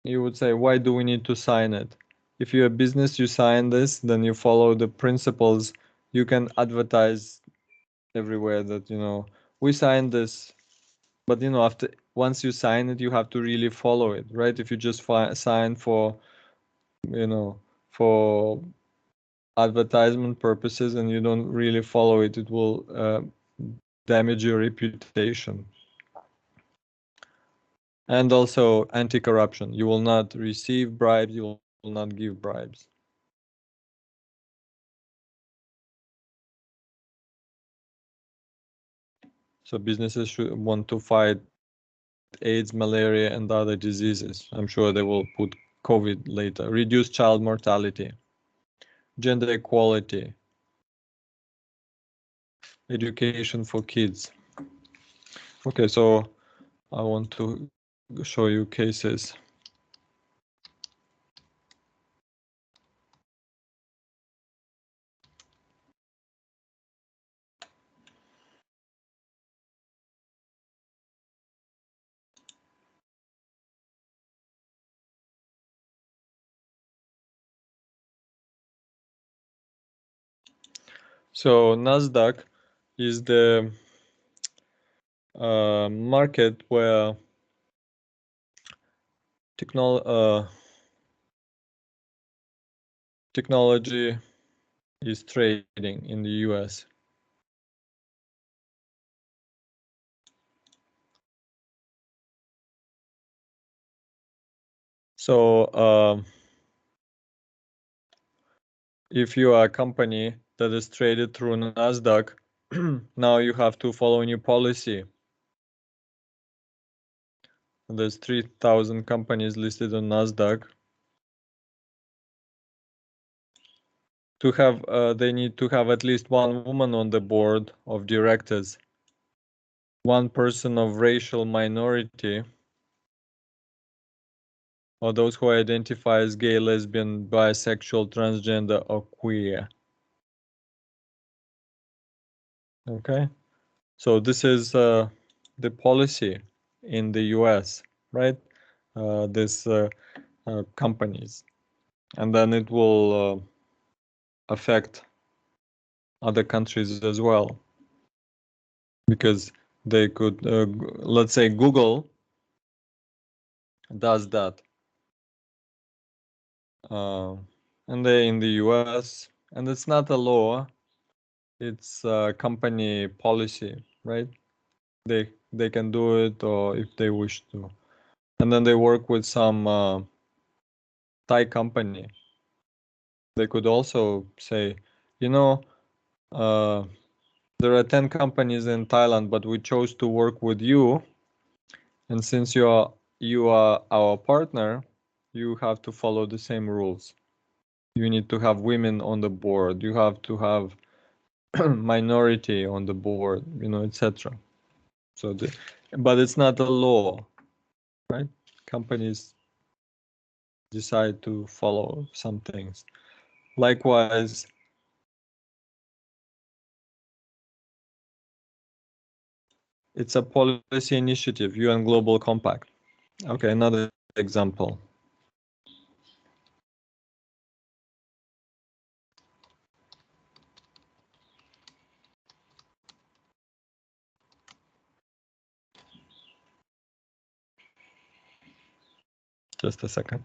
you would say, why do we need to sign it? If you're a business, you sign this, then you follow the principles. You can advertise everywhere that, we signed this. But, once you sign it, you have to really follow it, right? If you just sign for, for advertisement purposes and you don't really follow it, it will damage your reputation. And also anti-corruption. You will not receive bribes, you will not give bribes. So businesses should want to fight AIDS, malaria, and other diseases. I'm sure they will put COVID later. Reduce child mortality, gender equality, education for kids. Okay, so I want to show you cases. So NASDAQ is the market where technology is trading in the US. So if you are a company that is traded through NASDAQ, now you have to follow a new policy. There's 3,000 companies listed on NASDAQ. To have, they need to have at least one woman on the board of directors, one person of racial minority, or those who identify as gay, lesbian, bisexual, transgender, or queer. Okay, so this is the policy in the US, right? This companies, and then it will affect other countries as well, because they could, let's say Google does that, and they're in the US, and it's not a law, it's a company policy, right? They can do it, or if they wish to. And then they work with some Thai company. They could also say, you know, there are 10 companies in Thailand, but we chose to work with you. And since you are our partner, you have to follow the same rules. You need to have women on the board. You have to have minority on the board, etc. So, but it's not a law, right? Companies decide to follow some things. Likewise, it's a policy initiative, UN Global Compact. Okay, another example. Just a second.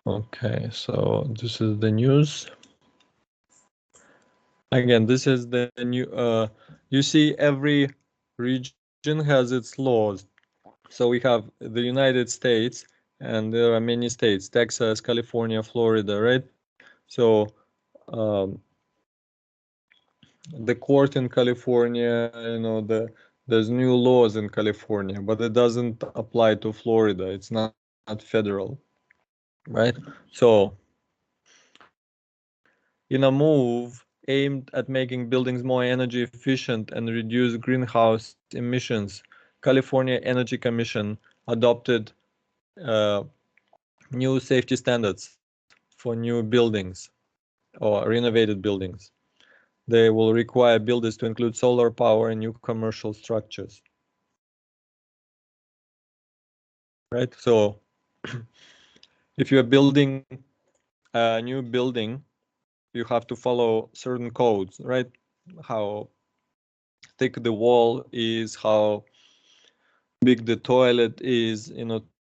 Okay, so this is the news. Again, this is the new, you see every region has its laws. So we have the United States, and there are many states, Texas, California, Florida, right? So the court in California, there's new laws in California, but it doesn't apply to Florida. It's not federal, right? So in a move aimed at making buildings more energy efficient and reduce greenhouse emissions, California Energy Commission adopted new safety standards for new buildings or renovated buildings. They will require builders to include solar power in new commercial structures. Right? So if you're building a new building, you have to follow certain codes, right? How thick the wall is, how big the toilet is,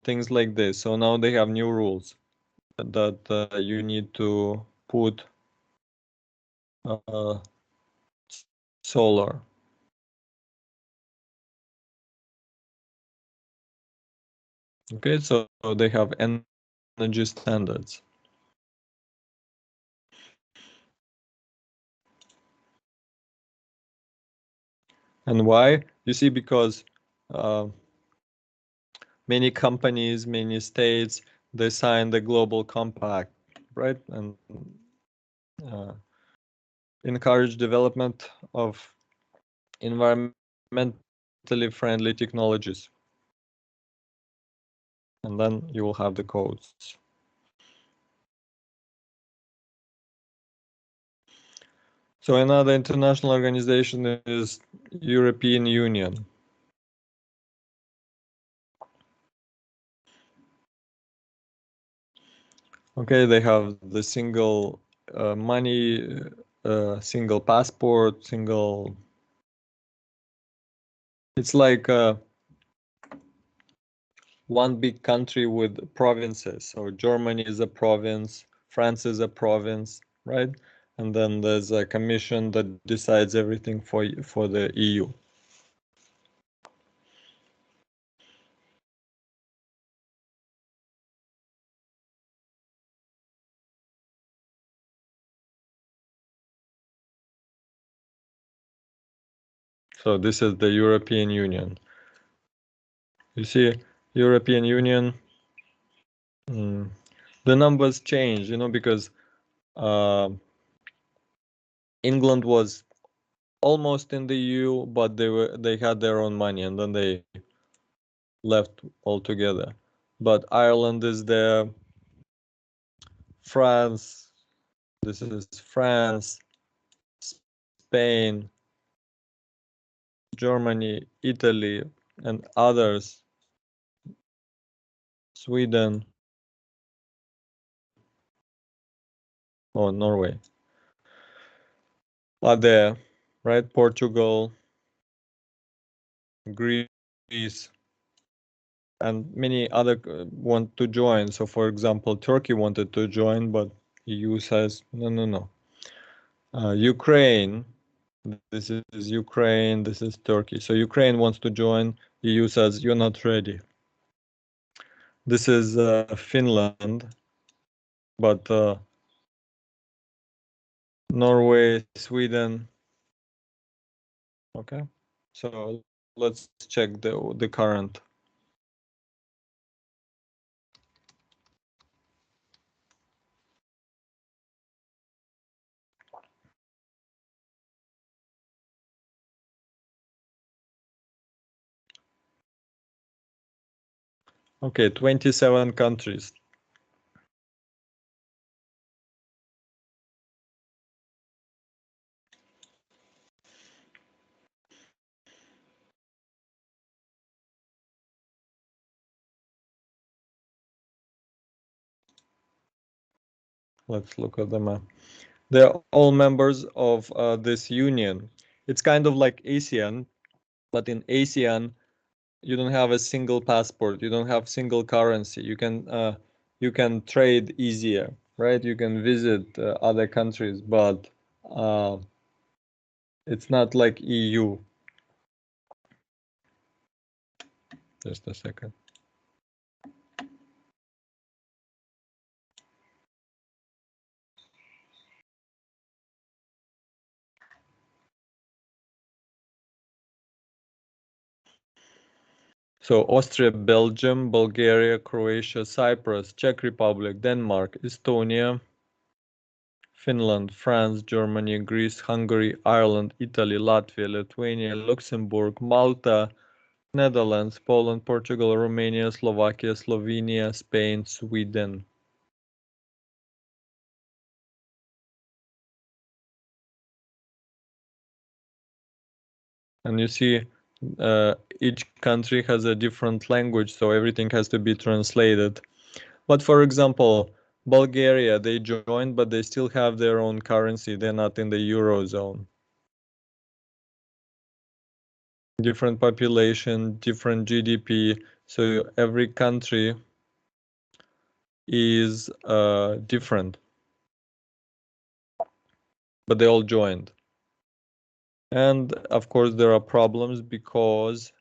things like this. So now they have new rules that you need to put solar. Okay, so they have energy standards. And why? You see, because many companies, many states, they signed the Global Compact, right? And encourage development of environmentally friendly technologies. And then you will have the codes. So another international organization is European Union. Okay, they have the single money, single passport, single. It's like one big country with provinces. So Germany is a province, France is a province, right? And then there's a commission that decides everything for the EU. So this is the European Union. You see, European Union, the numbers change, because England was almost in the EU, but they had their own money, and then they left altogether. But Ireland is there. France, this is France, Spain, Germany, Italy, and others, Sweden, or Norway, are there, right? Portugal, Greece, and many other want to join. So, for example, Turkey wanted to join, but EU says no, no, no. Ukraine, this is Ukraine, this is Turkey. So Ukraine wants to join. EU says you're not ready. This is Finland, but Norway, Sweden. Okay, so let's check the current. Okay, 27 countries. Let's look at the map. They're all members of this union. It's kind of like ASEAN, but in ASEAN, you don't have a single passport. You don't have single currency. You can trade easier, right? You can visit other countries, but it's not like EU. Just a second. So Austria, Belgium, Bulgaria, Croatia, Cyprus, Czech Republic, Denmark, Estonia, Finland, France, Germany, Greece, Hungary, Ireland, Italy, Latvia, Lithuania, Luxembourg, Malta, Netherlands, Poland, Portugal, Romania, Slovakia, Slovenia, Spain, Sweden. And you see, each country has a different language, so everything has to be translated. But for example, Bulgaria, they joined, but they still have their own currency. They're not in the Eurozone. Different population, different GDP. So every country is different. But they all joined. And of course, there are problems because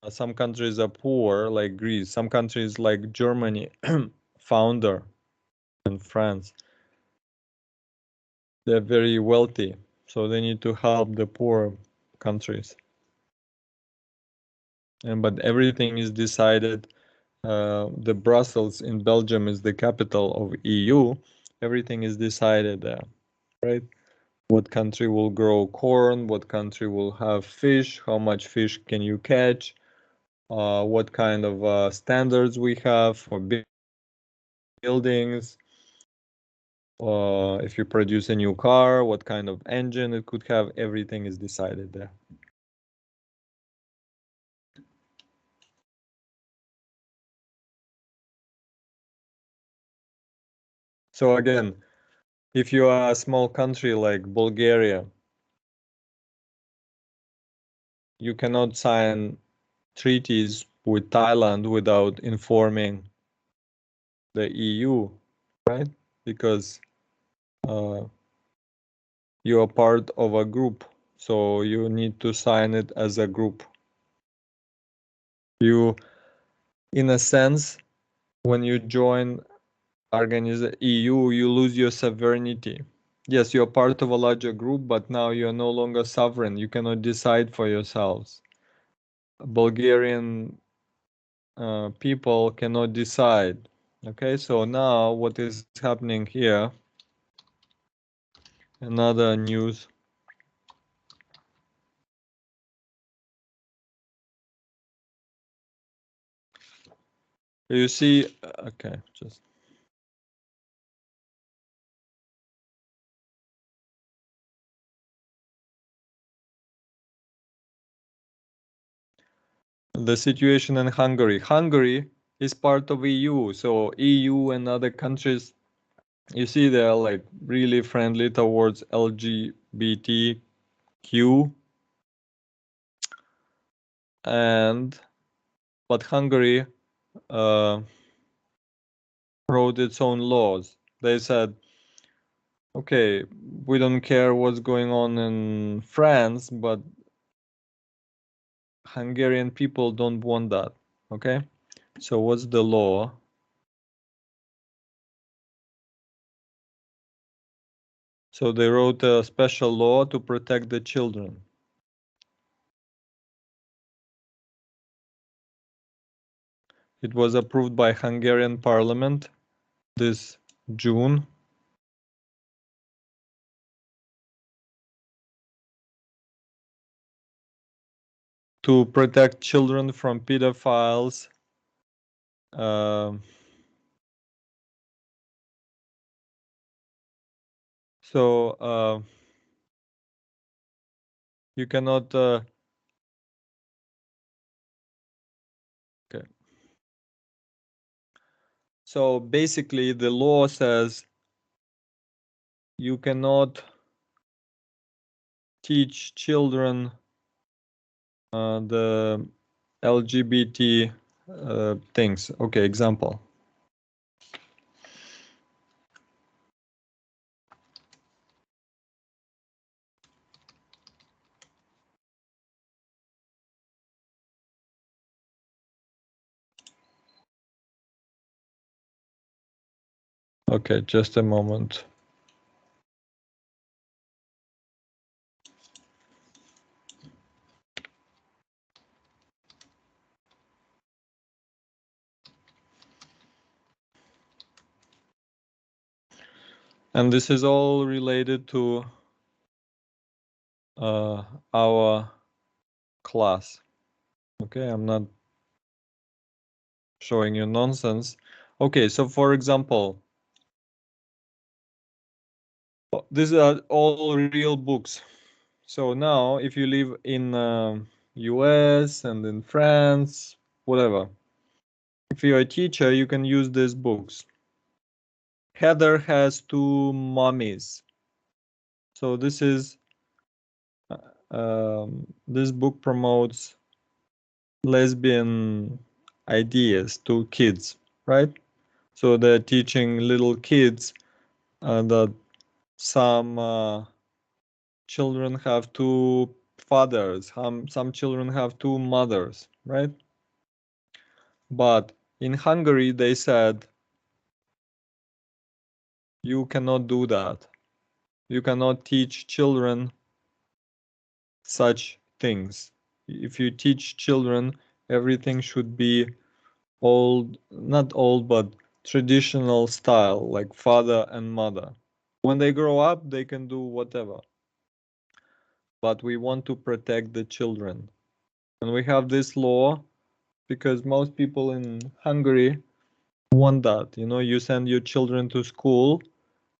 some countries are poor, like Greece. Some countries, like Germany, founder, and France, they're very wealthy, so they need to help the poor countries. But everything is decided. The Brussels in Belgium is the capital of EU. Everything is decided there, right? What country will grow corn? What country will have fish? How much fish can you catch? What kind of standards we have for buildings? If you produce a new car, what kind of engine it could have? Everything is decided there. So again, if you are a small country like Bulgaria, you cannot sign treaties with Thailand without informing the EU, right? Because you are part of a group, so you need to sign it as a group. You, in a sense, when you join EU, you lose your sovereignty. Yes, you're part of a larger group, but now you're no longer sovereign. You cannot decide for yourselves. Bulgarian people cannot decide. Okay, so now what is happening here? Another news. You see, okay, just the situation in Hungary. Hungary is part of EU, so EU and other countries, you see, they're like really friendly towards LGBTQ, and but Hungary uh, wrote its own laws. They said, okay, we don't care what's going on in France, but Hungarian people don't want that. Okay, so what's the law? So they wrote a special law to protect the children. It was approved by Hungarian parliament this June. To protect children from pedophiles. So you cannot. Okay. So basically, the law says you cannot teach children the LGBT things. Okay, example. Okay, just a moment. And this is all related to our class. Okay, I'm not showing you nonsense. Okay, so for example, these are all real books. So now if you live in US and in France, whatever, if you're a teacher, you can use these books. Heather has two mommies. So this is this book promotes lesbian ideas to kids, right? So they're teaching little kids that some children have two fathers, some children have two mothers, right? But in Hungary, they said you cannot do that. You cannot teach children such things. If you teach children, everything should be old, not old, but traditional style, like father and mother. When they grow up, they can do whatever. But we want to protect the children. And we have this law because most people in Hungary want that. You know, you send your children to school,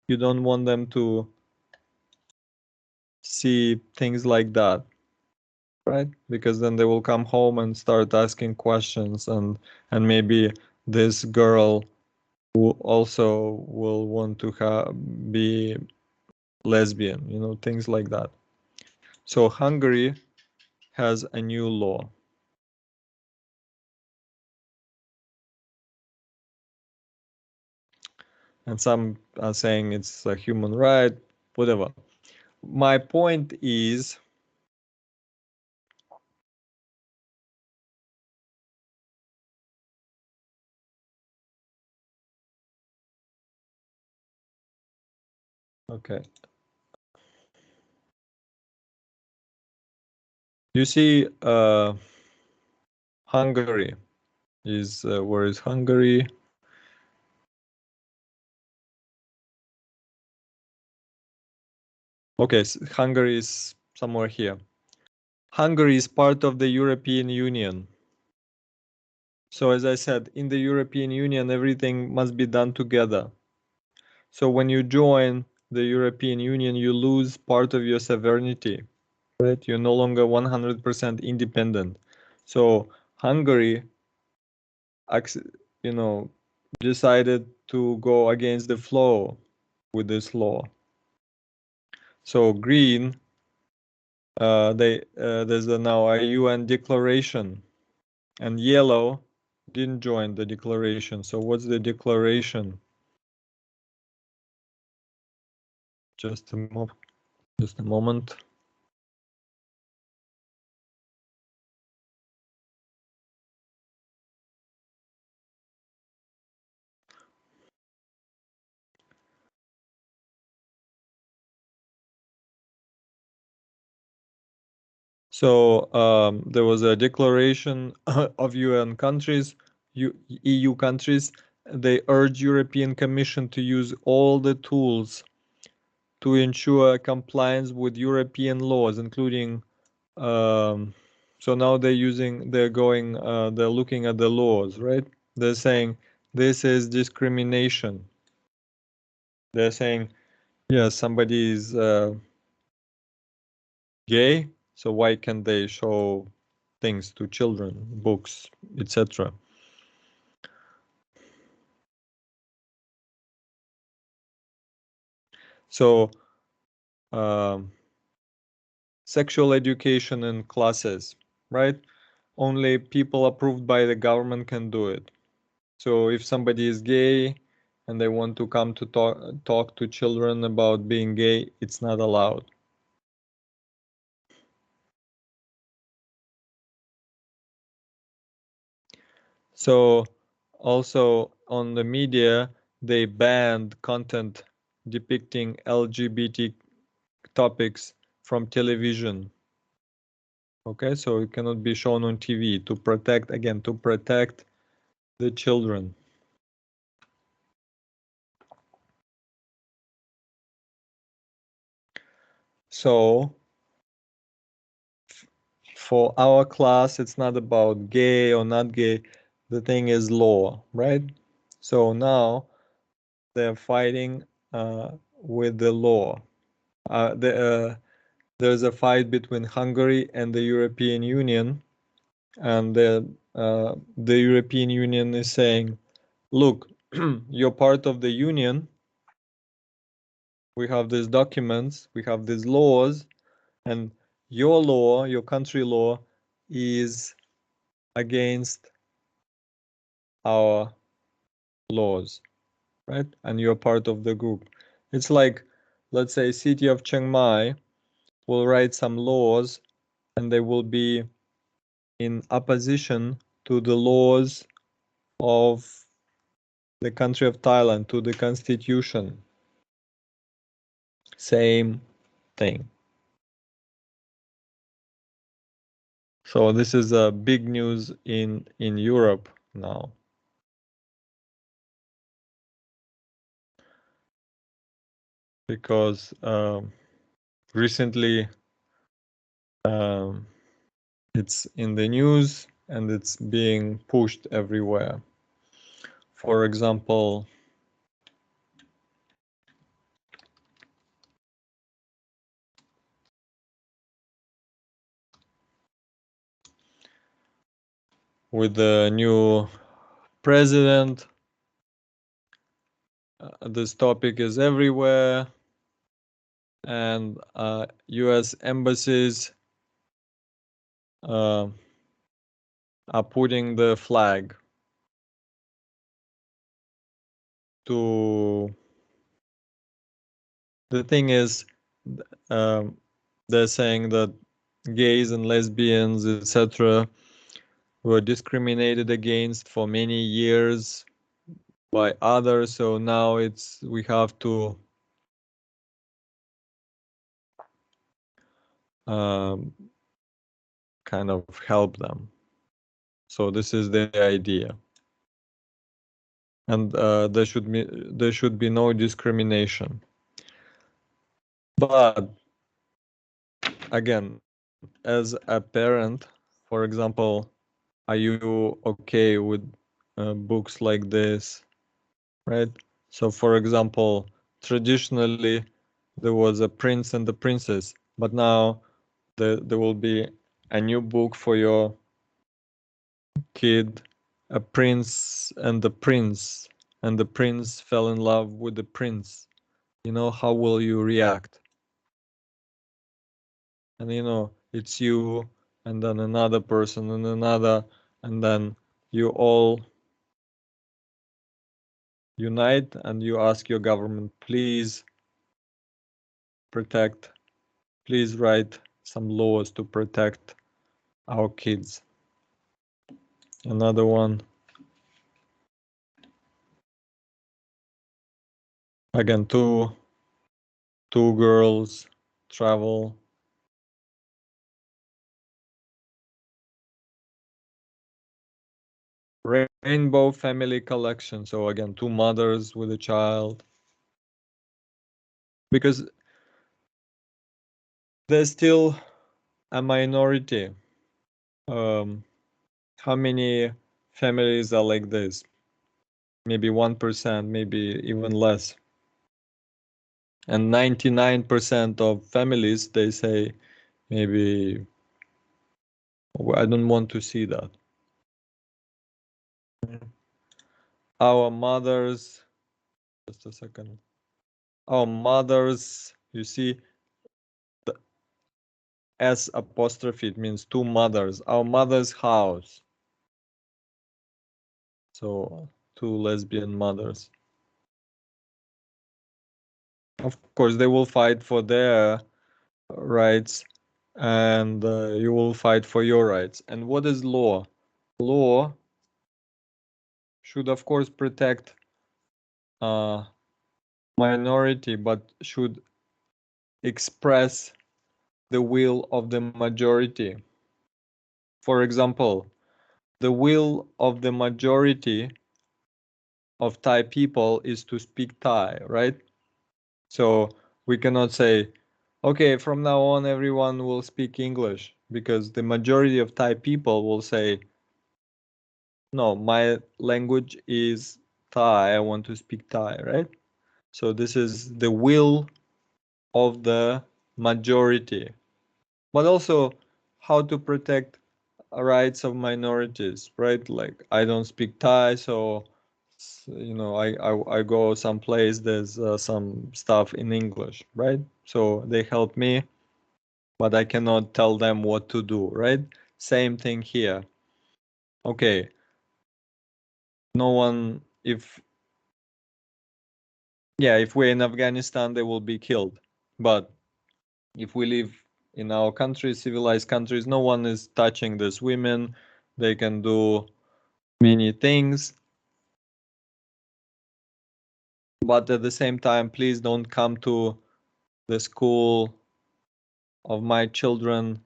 you don't want them to see things like that, right? Because then they will come home and start asking questions, and maybe this girl who also will want to be lesbian, you know, things like that. So Hungary has a new law. And some are saying it's a human right, whatever. My point is, okay. You see, Hungary is where is Hungary? Okay, so Hungary is somewhere here. Hungary is part of the European Union. So as I said, in the European Union, everything must be done together. So when you join the European Union, you lose part of your sovereignty, right? You're no longer 100% independent. So Hungary, you know, decided to go against the flow with this law. So green, there's now a UN declaration, and yellow didn't join the declaration. So what's the declaration? Just a moment. So there was a declaration of UN countries, EU countries. They urge European Commission to use all the tools to ensure compliance with European laws, including. So now they're looking at the laws, right? They're saying this is discrimination. They're saying, yeah, somebody is gay, so why can't they show things to children, books, etc. So sexual education in classes, right? Only people approved by the government can do it. So if somebody is gay and they want to come to talk to children about being gay, it's not allowed. So also on the media, they banned content depicting LGBT topics from television. Okay, so it cannot be shown on TV to protect the children. So for our class, it's not about gay or not gay. The thing is law, right? So now they're fighting with the law. There's a fight between Hungary and the European Union, and the European Union is saying, look, you're part of the union. We have these documents, we have these laws, and your law, your country law, is against our laws, right? And you're part of the group. It's like, let's say, city of Chiang Mai will write some laws, and they will be in opposition to the laws of the country of Thailand, to the constitution. Same thing. So this is a big news in Europe now. Because recently it's in the news and it's being pushed everywhere. For example, with the new president, this topic is everywhere, and US embassies are putting the flag to. The thing is, they're saying that gays and lesbians, etc., were discriminated against for many years by others. So now we have to kind of help them. So this is the idea. And there should be no discrimination. But again, as a parent, for example, are you okay with books like this, right? So for example, traditionally there was a prince and the princess, but now there will be a new book for your kid, a prince and the prince, and the prince fell in love with the prince. You know, how will you react? And you know, it's you and then another person and another, and then you all unite and you ask your government, please protect, please write some laws to protect our kids. Another one. Again, two girls travel. Rainbow family collection. So again, two mothers with a child. Because there's still a minority. How many families are like this? Maybe 1%, maybe even less. And 99% of families, they say, maybe, I don't want to see that. Our mothers, just a second. Our mothers, you see, the S apostrophe, it means two mothers. Our mother's house. So two lesbian mothers. Of course, they will fight for their rights, and you will fight for your rights. And what is law? Law should, of course, protect minority, but should express the will of the majority. For example, the will of the majority of Thai people is to speak Thai, right? So we cannot say, okay, from now on everyone will speak English, because the majority of Thai people will say, no, my language is Thai, I want to speak Thai, right? So this is the will of the majority. But also how to protect rights of minorities, right? Like I don't speak Thai, so you know, I go someplace, there's some stuff in English, right? So they help me, but I cannot tell them what to do, right? Same thing here. Okay, no one, if we're in Afghanistan, they will be killed. But if we live in our country, civilized countries, no one is touching these women. They can do many things. But at the same time, please don't come to the school of my children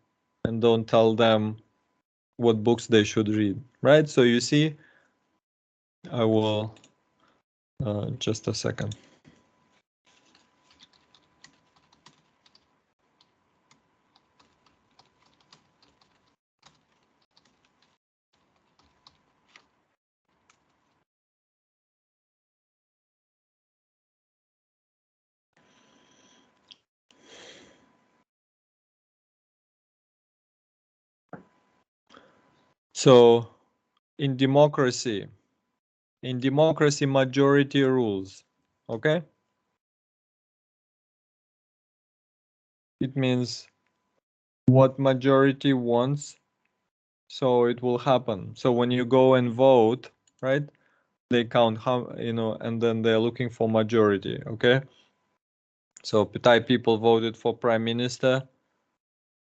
and don't tell them what books they should read, right? So you see, I will, just a second. So in democracy, majority rules, okay? It means what majority wants, so it will happen. So when you go and vote, right, they count how, you know, and then they're looking for majority, okay? So Thai people voted for prime minister.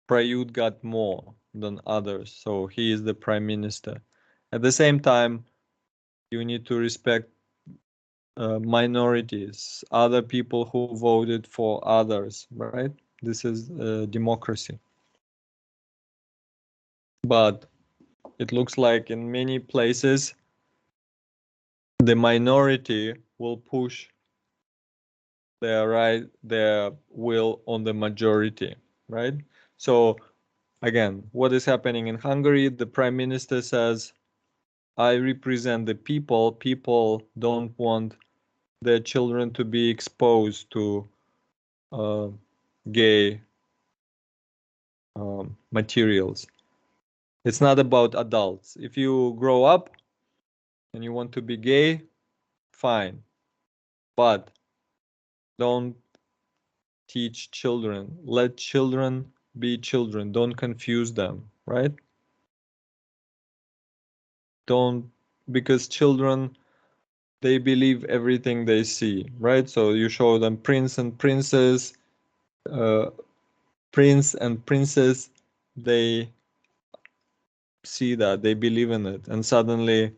Prayut got more than others, so he is the prime minister. At the same time, you need to respect minorities, other people who voted for others, right? This is democracy. But it looks like in many places the minority will push their will on the majority, right? So again, what is happening in Hungary? The prime minister says, I represent the people. People don't want their children to be exposed to gay materials. It's not about adults. If you grow up and you want to be gay, fine. But don't teach children. Let children be children. Don't confuse them, right? Don't, because children, they believe everything they see, right? So you show them prince and princess, prince and princess, they see that, they believe in it, and suddenly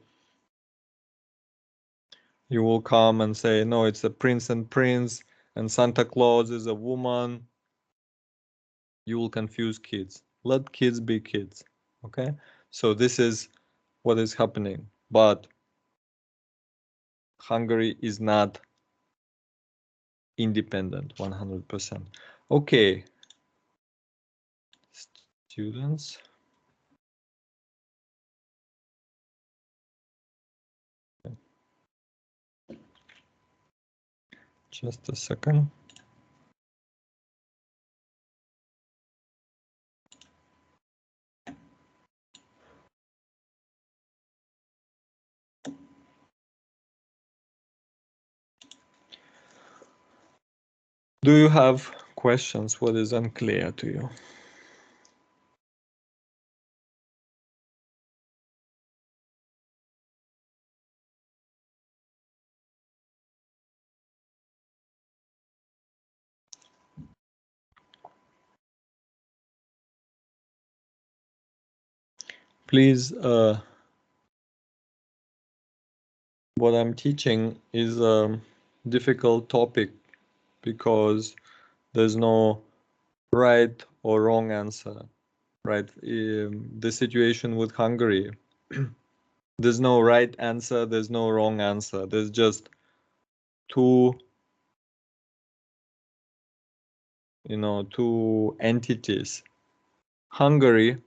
you will come and say, no, it's a prince and Santa Claus is a woman. You will confuse kids. Let kids be kids, okay? So this is what is happening, but Hungary is not independent 100%. Okay, students. Just a second. Do you have questions? What is unclear to you? Please, what I'm teaching is a difficult topic because there's no right or wrong answer, right? The situation with Hungary, there's no right answer, there's no wrong answer. There's just two, two entities. Hungary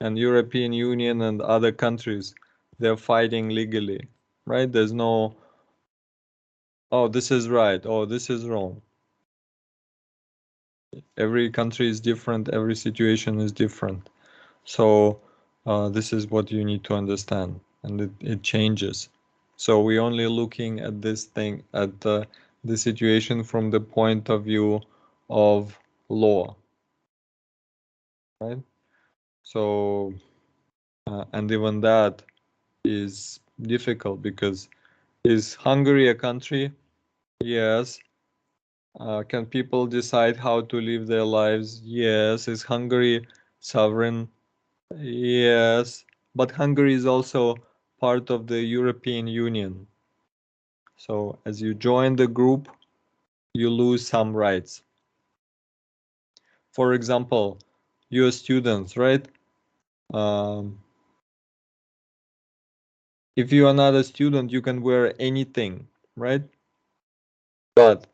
and European Union and other countries, they're fighting legally, right? There's no, oh, this is right, oh, this is wrong. Every country is different, every situation is different. So this is what you need to understand, and it changes. So we're only looking at this thing, at the situation from the point of view of law, right? So, and even that is difficult because is Hungary a country? Yes. Can people decide how to live their lives? Yes. Is Hungary sovereign? Yes. But Hungary is also part of the European Union. So as you join the group, you lose some rights. For example, you're students, right? If you are not a student, you can wear anything, right? But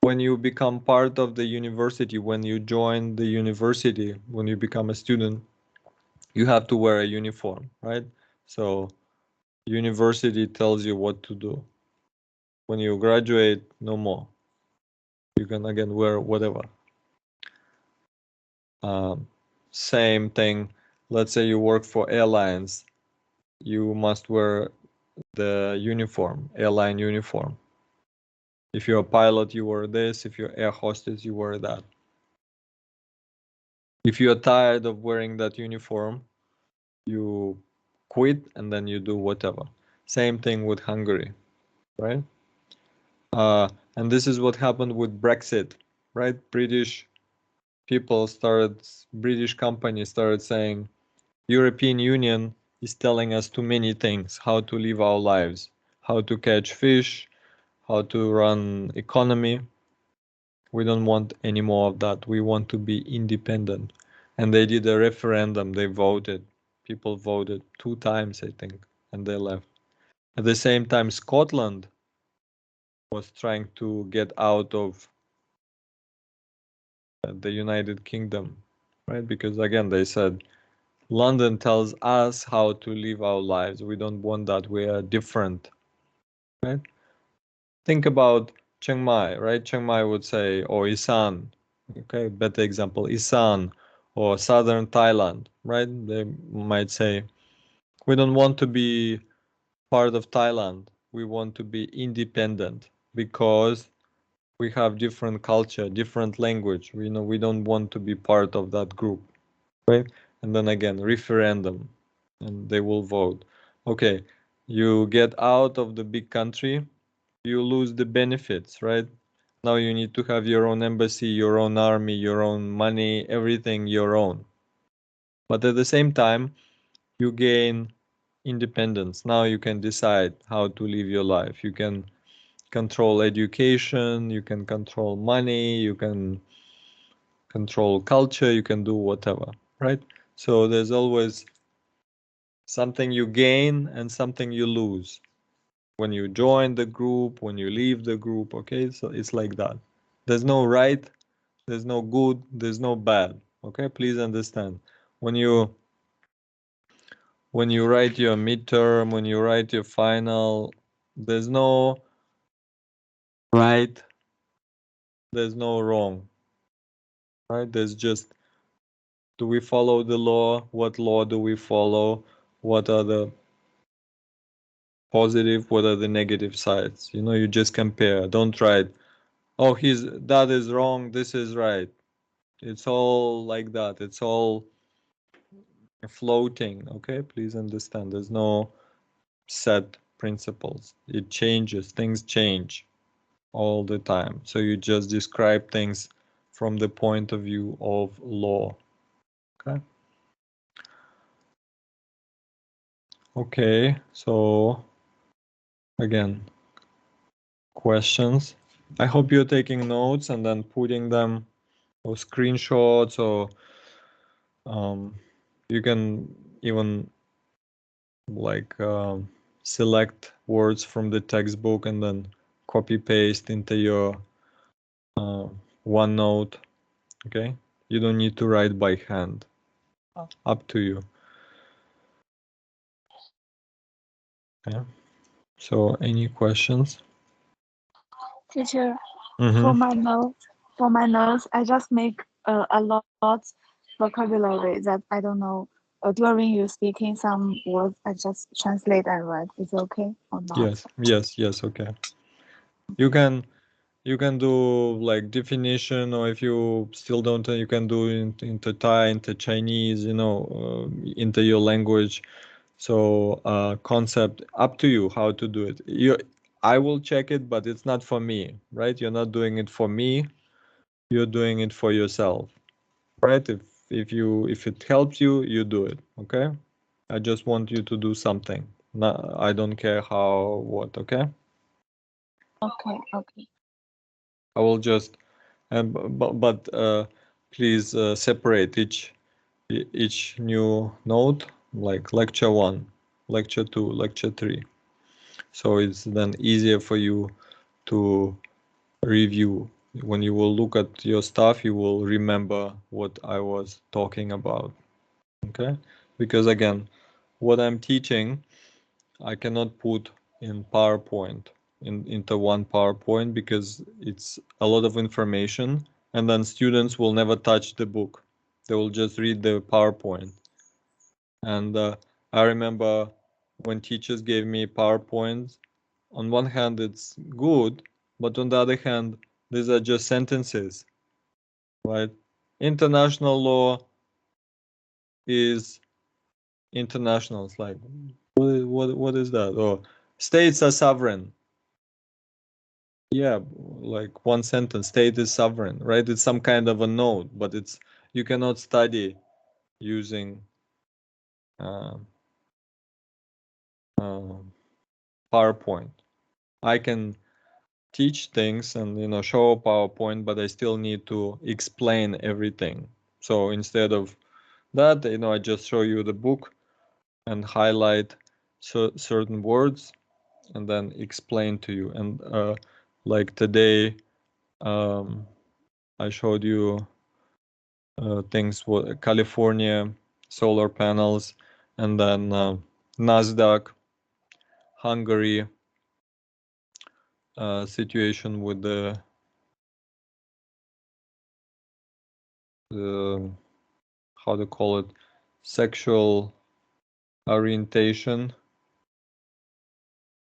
when you become part of the university, when you join the university, when you become a student, you have to wear a uniform, right? So university tells you what to do. When you graduate, no more. You can again wear whatever. Same thing. Let's say you work for airlines. You must wear the uniform, airline uniform. If you're a pilot, you wear this. If you're air hostess, you wear that. If you're tired of wearing that uniform, you quit and then you do whatever. Same thing with Hungary, right? And this is what happened with Brexit, right? British companies started saying, European Union is telling us too many things, how to live our lives, how to catch fish, how to run economy. We don't want any more of that. We want to be independent. And they did a referendum, they voted. people voted 2 times, I think, and they left. At the same time, Scotland was trying to get out of the United Kingdom, right? Because again, they said, London tells us how to live our lives. We don't want that. We are different, right? Think about Chiang Mai, right? Chiang Mai would say, or Isan, okay, better example, Isan, or Southern Thailand, right? They might say, we don't want to be part of Thailand. We want to be independent because we have different culture, different language. We know we don't want to be part of that group, right? And then again, referendum, and they will vote. Okay, you get out of the big country, you lose the benefits, right? Now you need to have your own embassy, your own army, your own money, everything your own. But at the same time, you gain independence. Now you can decide how to live your life. You can control education, you can control money, you can control culture, you can do whatever, right? So there's always something you gain and something you lose when you join the group, when you leave the group, okay? So it's like that. There's no right, there's no good, there's no bad, okay? Please understand. When you write your midterm, when you write your final, there's no right, there's no wrong, right? There's just, do we follow the law? What law do we follow? What are the positive? What are the negative sides? You know, you just compare. Don't write, oh, that is wrong, this is right. It's all like that. It's all floating, okay? Please understand. There's no set principles. It changes. Things change all the time. So you just describe things from the point of view of law. Okay. Okay, so again, questions. I hope you're taking notes and then putting them or screenshots, or you can even like select words from the textbook and then copy paste into your OneNote. Okay, you don't need to write by hand. Up to you. Okay. So any questions? Teacher, for my notes, I just make a lot vocabulary that I don't know. During you speaking some words, I just translate and write. Is it okay or not? Yes. Okay. You can do like definition, or if you still don't, you can do into Thai, into Chinese, into your language. So concept, up to you how to do it. I will check it, but it's not for me, right? You're not doing it for me. You're doing it for yourself, right? If it helps you, you do it. Okay. I just want you to do something. No, I don't care how, what. Okay. Okay, okay. I will just, but please separate each new note, like lecture 1, lecture 2, lecture 3. So it's then easier for you to review. When you will look at your stuff, you will remember what I was talking about. Okay? Because again, what I'm teaching, I cannot put in PowerPoint, into one PowerPoint, because it's a lot of information, and then students will never touch the book. They will just read the PowerPoint. And I remember when teachers gave me PowerPoints, on one hand it's good, but on the other hand, these are just sentences, right? International law is international. It's like, what is that? Or states are sovereign. Yeah, like one sentence, state is sovereign, right? It's some kind of a note, but you cannot study using uh, PowerPoint. I can teach things and show a PowerPoint, but I still need to explain everything. So instead of that, I just show you the book, and highlight certain words and then explain to you. And like today, I showed you things with California solar panels, and then Nasdaq, Hungary situation with the how to call it, sexual orientation.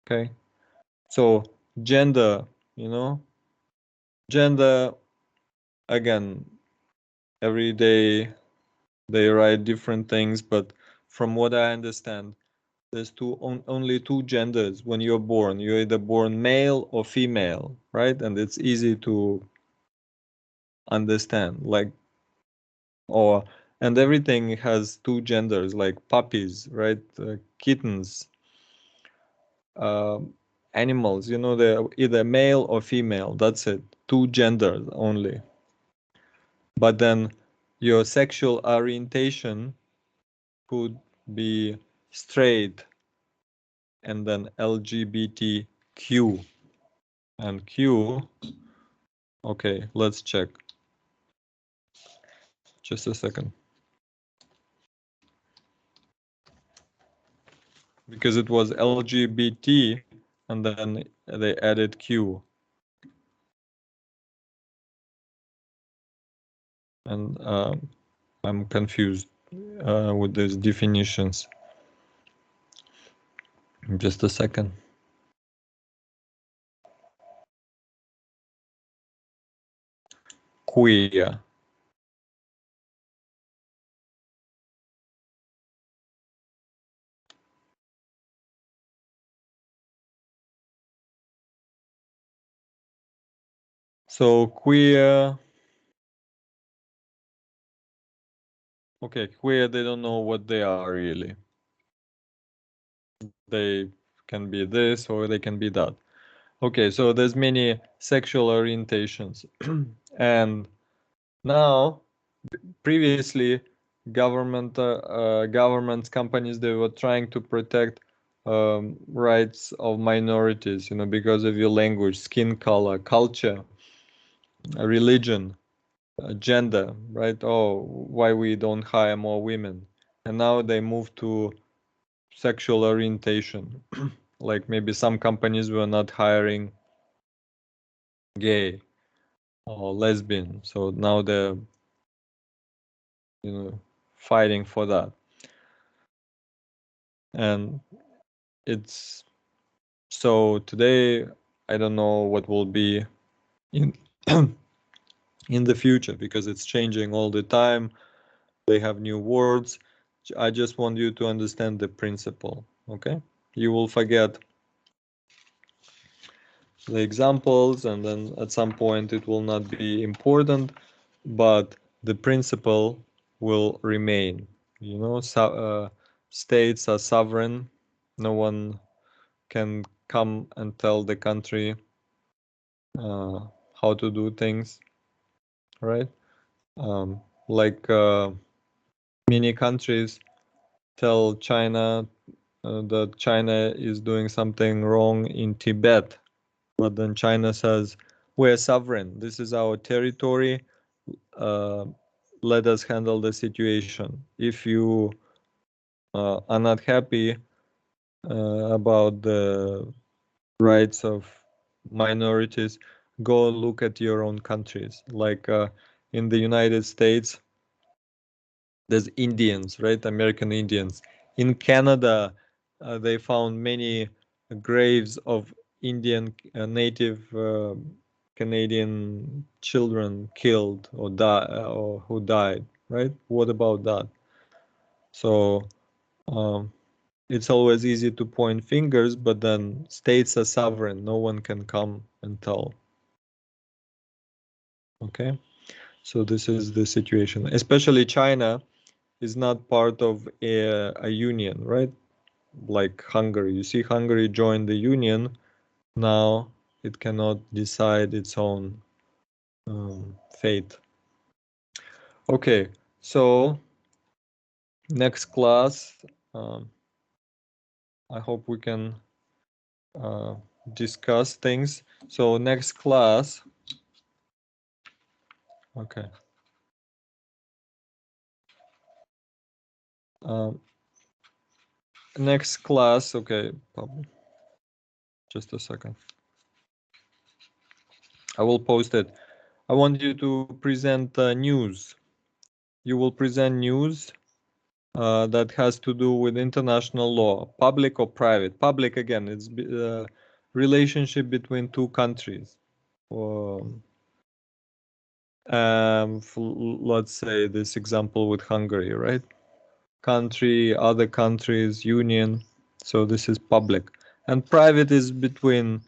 Okay, so gender, gender, again, every day they write different things, but from what I understand, there's only two genders when you're born. You're either born male or female, right? And it's easy to understand, like, and everything has two genders, like puppies, right? Kittens, animals, they're either male or female. That's it. Two genders only. But then your sexual orientation could be straight, and then LGBTQ. And Q, okay, let's check. Just a second. Because it was LGBT and then they added Q. And I'm confused with these definitions. Just a second. Queer. So queer. Okay, queer, they don't know what they are really. They can be this or they can be that. Okay, so there's many sexual orientations. And now, previously, governments, companies, they were trying to protect rights of minorities, because of your language, skin color, culture, religion, gender, right? Oh, why we don't hire more women? And now they move to sexual orientation. Like maybe some companies were not hiring gay or lesbian, so now they're fighting for that. And it's so today I don't know what will be in in the future, because it's changing all the time. They have new words. I just want you to understand the principle. Okay, you will forget the examples, and then at some point it will not be important, but the principle will remain. States are sovereign. No one can come and tell the country how to do things, right? Like many countries tell China that China is doing something wrong in Tibet, but then China says, we're sovereign, this is our territory, let us handle the situation. If you are not happy about the rights of minorities, go look at your own countries. Like in the United States, there's Indians, right? American Indians. In Canada, they found many graves of Indian native Canadian children killed or or who died, right? What about that? So it's always easy to point fingers, but then states are sovereign. No one can come and tell. Okay, so this is the situation. Especially China is not part of a union, right? Like Hungary. You see, Hungary joined the union. Now it cannot decide its own fate. Okay, so next class, I hope we can discuss things. So next class. Okay. Next class. Okay. Just a second. I will post it. I want you to present news. You will present news that has to do with international law, public or private. Public, again, it's relationship between two countries. Let's say this example with Hungary, right? Country, other countries, union. So this is public. And private is between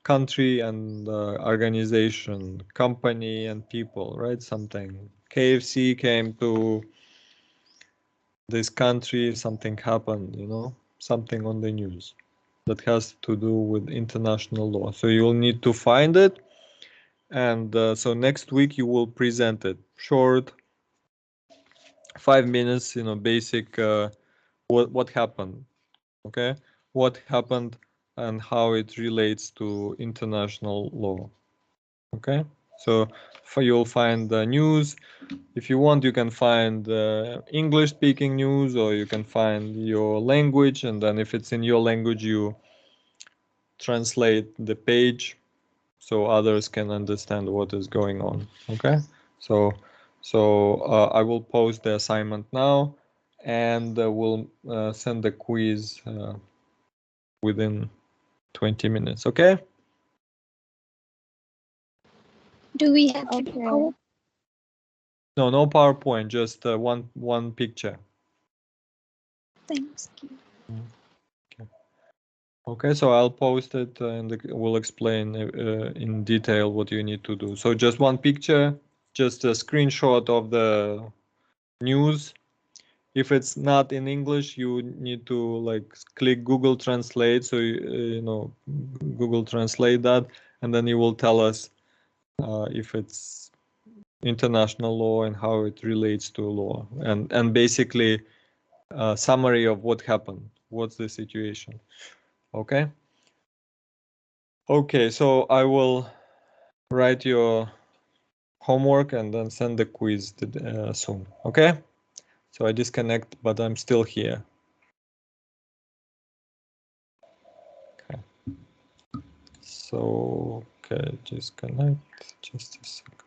country and organization, company and people, right? Something. KFC came to this country, something happened, you know, something on the news that has to do with international law. So you'll need to find it. And so next week you will present it. Short, 5 minutes, you know, basic, what happened, okay? What happened and how it relates to international law, okay? So you'll find the news. If you want, you can find English speaking news, or you can find your language, and then if it's in your language, you translate the page so others can understand what is going on, okay? So I will post the assignment now, and we'll send the quiz within 20 minutes, okay? Do we have to do PowerPoint? No PowerPoint, just one picture. Thanks. Okay, so I'll post it and we'll explain in detail what you need to do. So just one picture, just a screenshot of the news. If it's not in English, you need to like click Google Translate. So you know, Google Translate that, and then you will tell us if it's international law and how it relates to law, and basically a summary of what happened. What's the situation? Okay. Okay, so I will write your homework and then send the quiz soon. Okay. So I disconnect, but I'm still here. Okay. So, okay, disconnect, just a second.